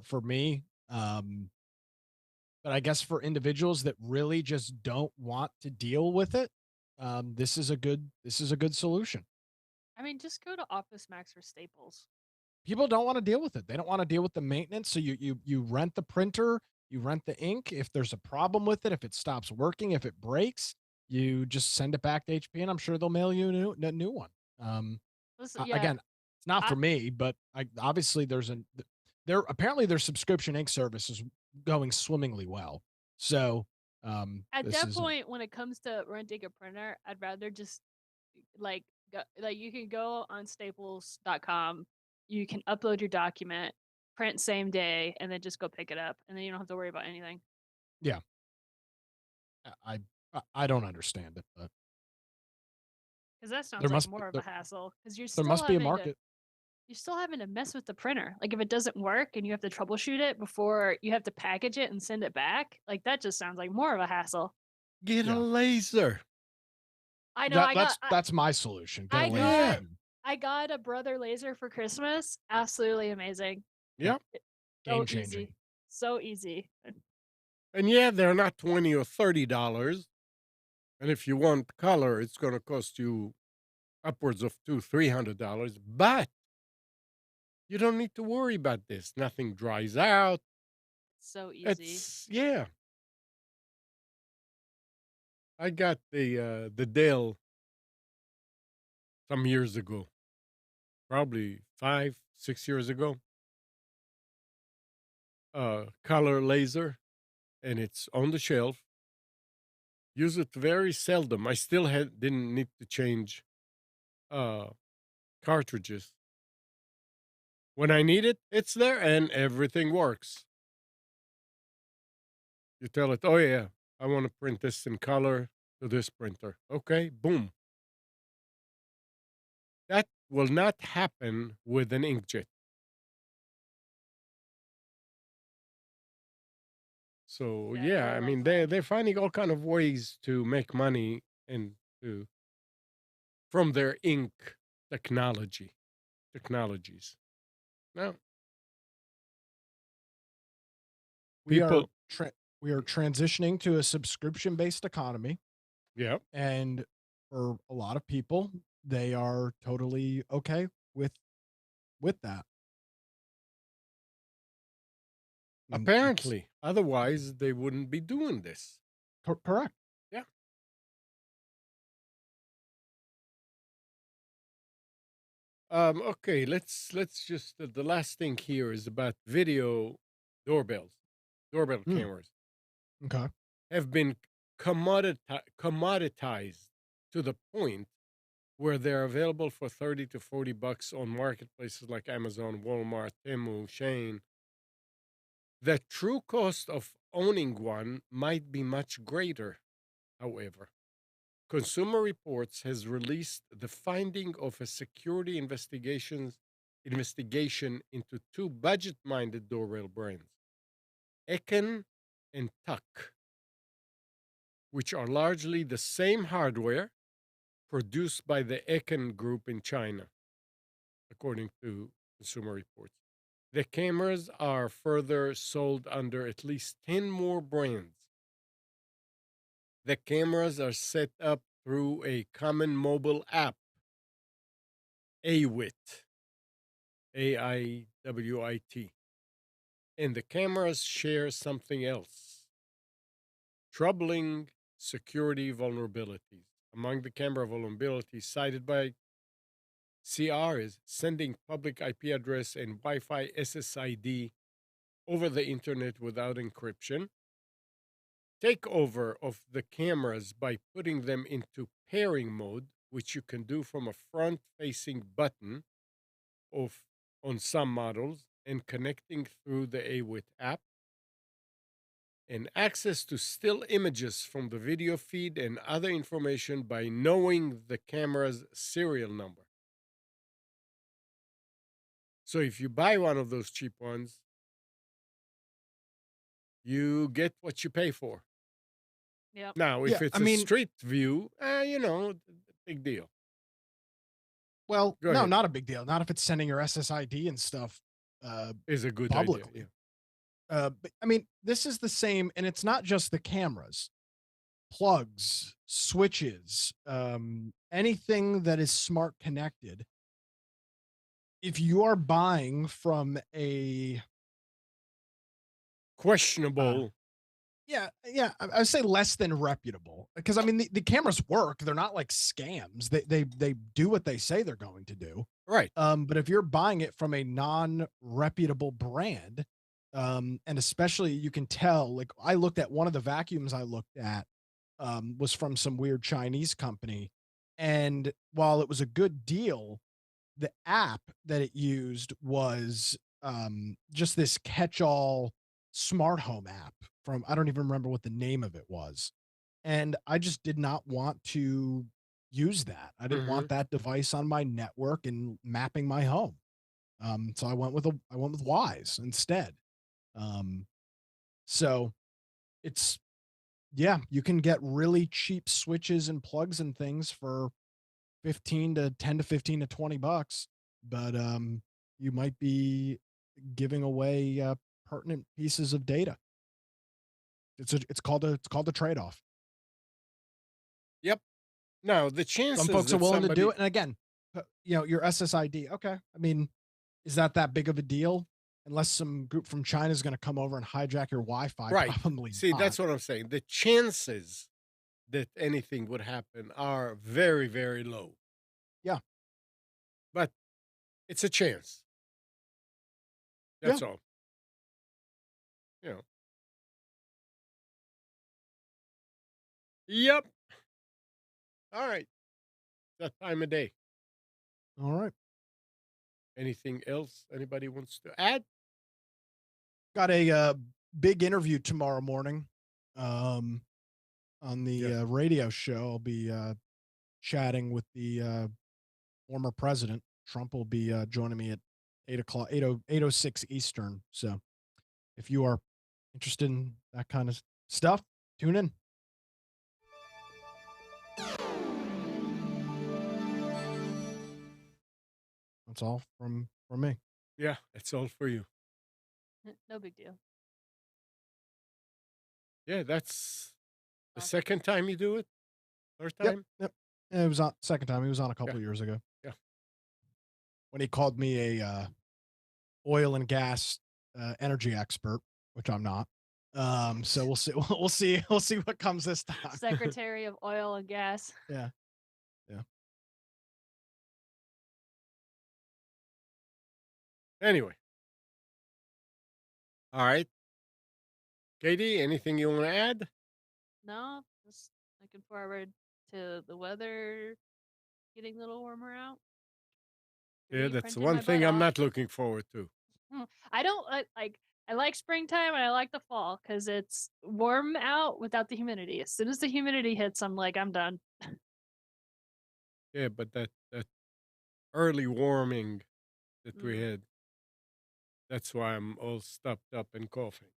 for me. But I guess for individuals that really just don't want to deal with it, this is a good solution. I mean, just go to Office Max or Staples. People don't want to deal with it. They don't want to deal with the maintenance. So you rent the printer, you rent the ink. If there's a problem with it, if it stops working, if it breaks, you just send it back to HP, and I'm sure they'll mail you a new one. Um, Listen, yeah, Again, it's not I, for me, but obviously there apparently their subscription ink service is going swimmingly well. So at this that isn't. point, when it comes to renting a printer, I'd rather just like like you can go on staples.com, you can upload your document, print same day, and then just go pick it up, and then you don't have to worry about anything. Yeah, I don't understand it, but Because that sounds there like must be more of a hassle. Because there must be a market. you're still having to mess with the printer. Like if it doesn't work and you have to troubleshoot it before you have to package it and send it back, like that just sounds like more of a hassle. get a Yeah, laser. I know. that's my solution. Get a I laser. Yeah, got I got a brother laser for Christmas. Absolutely amazing. Yeah, yeah. So game changing. easy. So easy. And yeah, they're not 20 or $30. And if you want color, it's going to cost you upwards of $300. But you don't need to worry about this. Nothing dries out. So easy. It's yeah. I got the Dell some years ago, probably 5, 6 years ago. Color laser, and it's on the shelf. Use it very seldom. I still didn't need to change uh cartridges. When I need it, it's there and everything works. You tell it, oh yeah, I want to print this in color to this printer. Okay, boom. That will not happen with an inkjet. So Yeah, yeah, they're I like mean they're finding all kind of ways to make money and to from their ink technologies. Now We are people, we are transitioning to a subscription based economy, yeah. and for a lot of people, they are totally okay with that. And it's Apparently, otherwise they wouldn't be doing this. correct. Yeah. Okay. Let's just the last thing here is about video doorbells. Doorbell Mm, cameras okay. have been commoditized to the point where they're available for 30 to $40 on marketplaces like Amazon, Walmart, Temu, Shane. The true cost of owning one might be much greater, however. Consumer Reports has released the finding of a security investigation into two budget-minded doorbell brands, Eken and Tuck, which are largely the same hardware produced by the Eken Group in China, according to Consumer Reports. The cameras are further sold under at least 10 more brands. The cameras are set up through a common mobile app, AWIT, AIWIT. And the cameras share something else, troubling security vulnerabilities. Among the camera vulnerabilities cited by CR is sending public IP address and Wi Fi SSID over the internet without encryption, takeover of the cameras by putting them into pairing mode, which you can do from a front facing button of, on some models, and connecting through the AWIT app, and access to still images from the video feed and other information by knowing the camera's serial number. So if you buy one of those cheap ones, You get what you pay for. Yep. Now, Yeah, if it's I a mean, street view, big deal. well, Go no, ahead. not a big deal. Not if it's sending your SSID and stuff Is a good idea. Yeah. publicly. But I mean, this is the same, and it's not just the cameras, plugs, switches, anything that is smart connected. If you are buying from a uh, Questionable. yeah, I would say less than reputable, because I mean the cameras work. They're not like scams. They do what they say they're going to do. Right. But if you're buying it from a non-reputable brand, and especially you can tell, like I looked at one of the vacuums I looked at, was from some weird Chinese company. And while it was a good deal, the app that it used was just this catch-all smart home app from, I don't even remember what the name of it was. And I just did not want to use that. I didn't Hmm. want that device on my network and mapping my home. So I went with Wise instead. Um, so it's yeah, you can get really cheap switches and plugs and things for 15 to 10 to 15 to 20 bucks, but you might be giving away pertinent pieces of data. It's called a trade-off. Yep. Now, the Some chances folks are that willing to do somebody, it, and again, your SSID. Okay, I mean, is that big of a deal? Unless some group from China is going to come over and hijack your Wi-Fi, right. probably See, not. that's what I'm saying. The chances that anything would happen are very, very low. Yeah, But it's a chance. yeah. That's all. You know. Yep. All right. That time of day. All right. Anything else anybody wants to add? Got a big interview tomorrow morning. Um, on the Yeah. radio show, I'll be chatting with the former president. Trump will be joining me at 8 o'clock, 8:06 Eastern. So if you are interested in that kind of stuff, tune in. That's all from me. Yeah. That's all for you. No big deal. Yeah. That's the Oh, second time you do it? Third Yep, time? yep. And it was on second time. He was on a Yeah. couple years ago Yeah. when he called me a oil and gas energy expert, which I'm not. So we'll see. We'll see. We'll see what comes this time. Secretary of Oil and Gas. Yeah. Yeah. Anyway. All right. Katie, anything you want to add? No, just looking forward to the weather getting a little warmer out. Yeah, 3D that's the printing one my butt thing I'm off. not looking forward to. I don't like. I like springtime and I like the fall because it's warm out without the humidity. As soon as the humidity hits, I'm like, I'm done. Yeah, but that early warming that we Mm. had, that's why I'm all stopped up and coughing.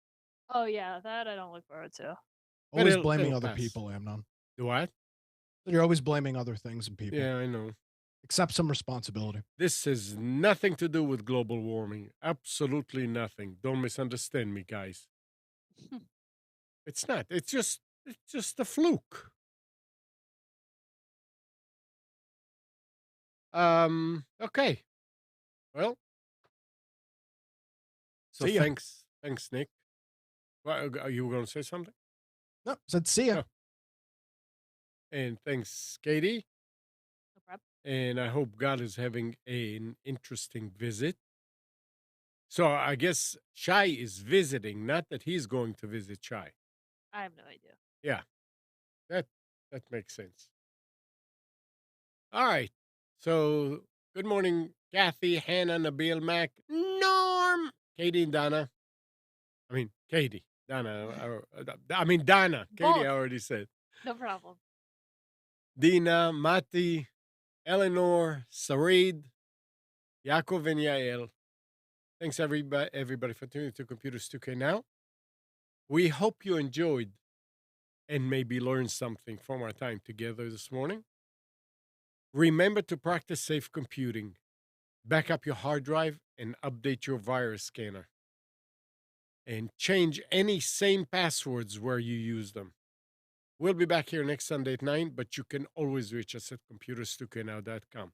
Oh yeah, that I don't look forward to. But Always it'll blaming other pass. people, Amnon. Do what? You're always blaming other things and people. Yeah, I know. Accept some responsibility. This has nothing to do with global warming. Absolutely nothing. Don't misunderstand me, guys. It's not. It's just a fluke. Okay. Well, so See ya. thanks, Nick. What, you were going to say something? No, said see ya. Oh, and thanks, Katie. No problem. And I hope God is having an interesting visit. So I guess Shai is visiting, not that he's going to visit Shai. I have no idea. Yeah, that that makes sense. All right. So good morning, Kathy, Hannah, Nabil, Mac, Norm, Katie, and Donna. I mean, Katie, Donna. I mean, Donna. Katie, I Both. already said. No problem. Dina, Mati, Eleanor, Sarid, Yaakov, and Yael. Thanks everybody for tuning to Computers 2K Now. We hope you enjoyed and maybe learned something from our time together this morning. Remember to practice safe computing. Back up your hard drive and update your virus scanner. And change any same passwords where you use them. We'll be back here next Sunday at 9, but you can always reach us at computerstokenow.com.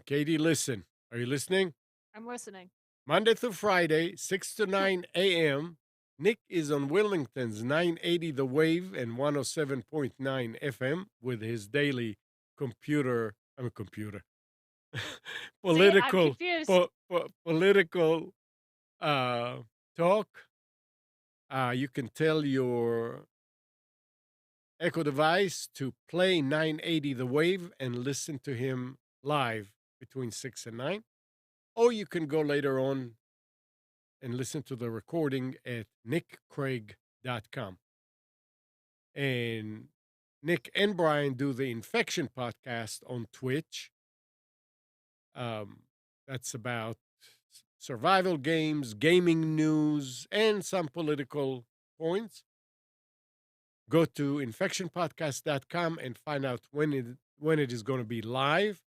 Katie, listen. Are you listening? I'm listening. Monday through Friday, 6 to 9 a.m., Nick is on Wilmington's 980 The Wave and 107.9 FM with his daily political See, I'm confused. political talk. You can tell your Echo device to play 980 The Wave and listen to him live between 6 and 9. Or you can go later on and listen to the recording at nickcraig.com. And Nick and Brian do the Infection podcast on Twitch. That's about survival games, gaming news, and some political points. Go to infectionpodcast.com and find out when it is going to be live,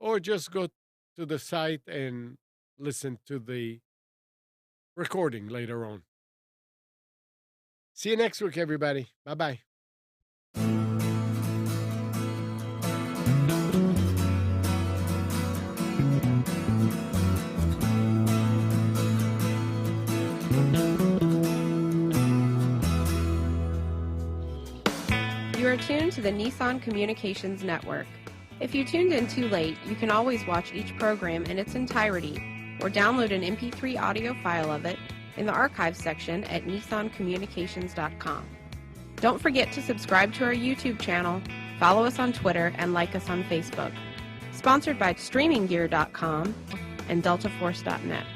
or just go to the site and listen to the recording later on. See you next week, everybody. Bye-bye. You are tuned to the Nissan Communications Network. If you tuned in too late, you can always watch each program in its entirety or download an MP3 audio file of it in the archives section at nissancommunications.com. Don't forget to subscribe to our YouTube channel, follow us on Twitter, and like us on Facebook. Sponsored by StreamingGear.com and DeltaForce.net.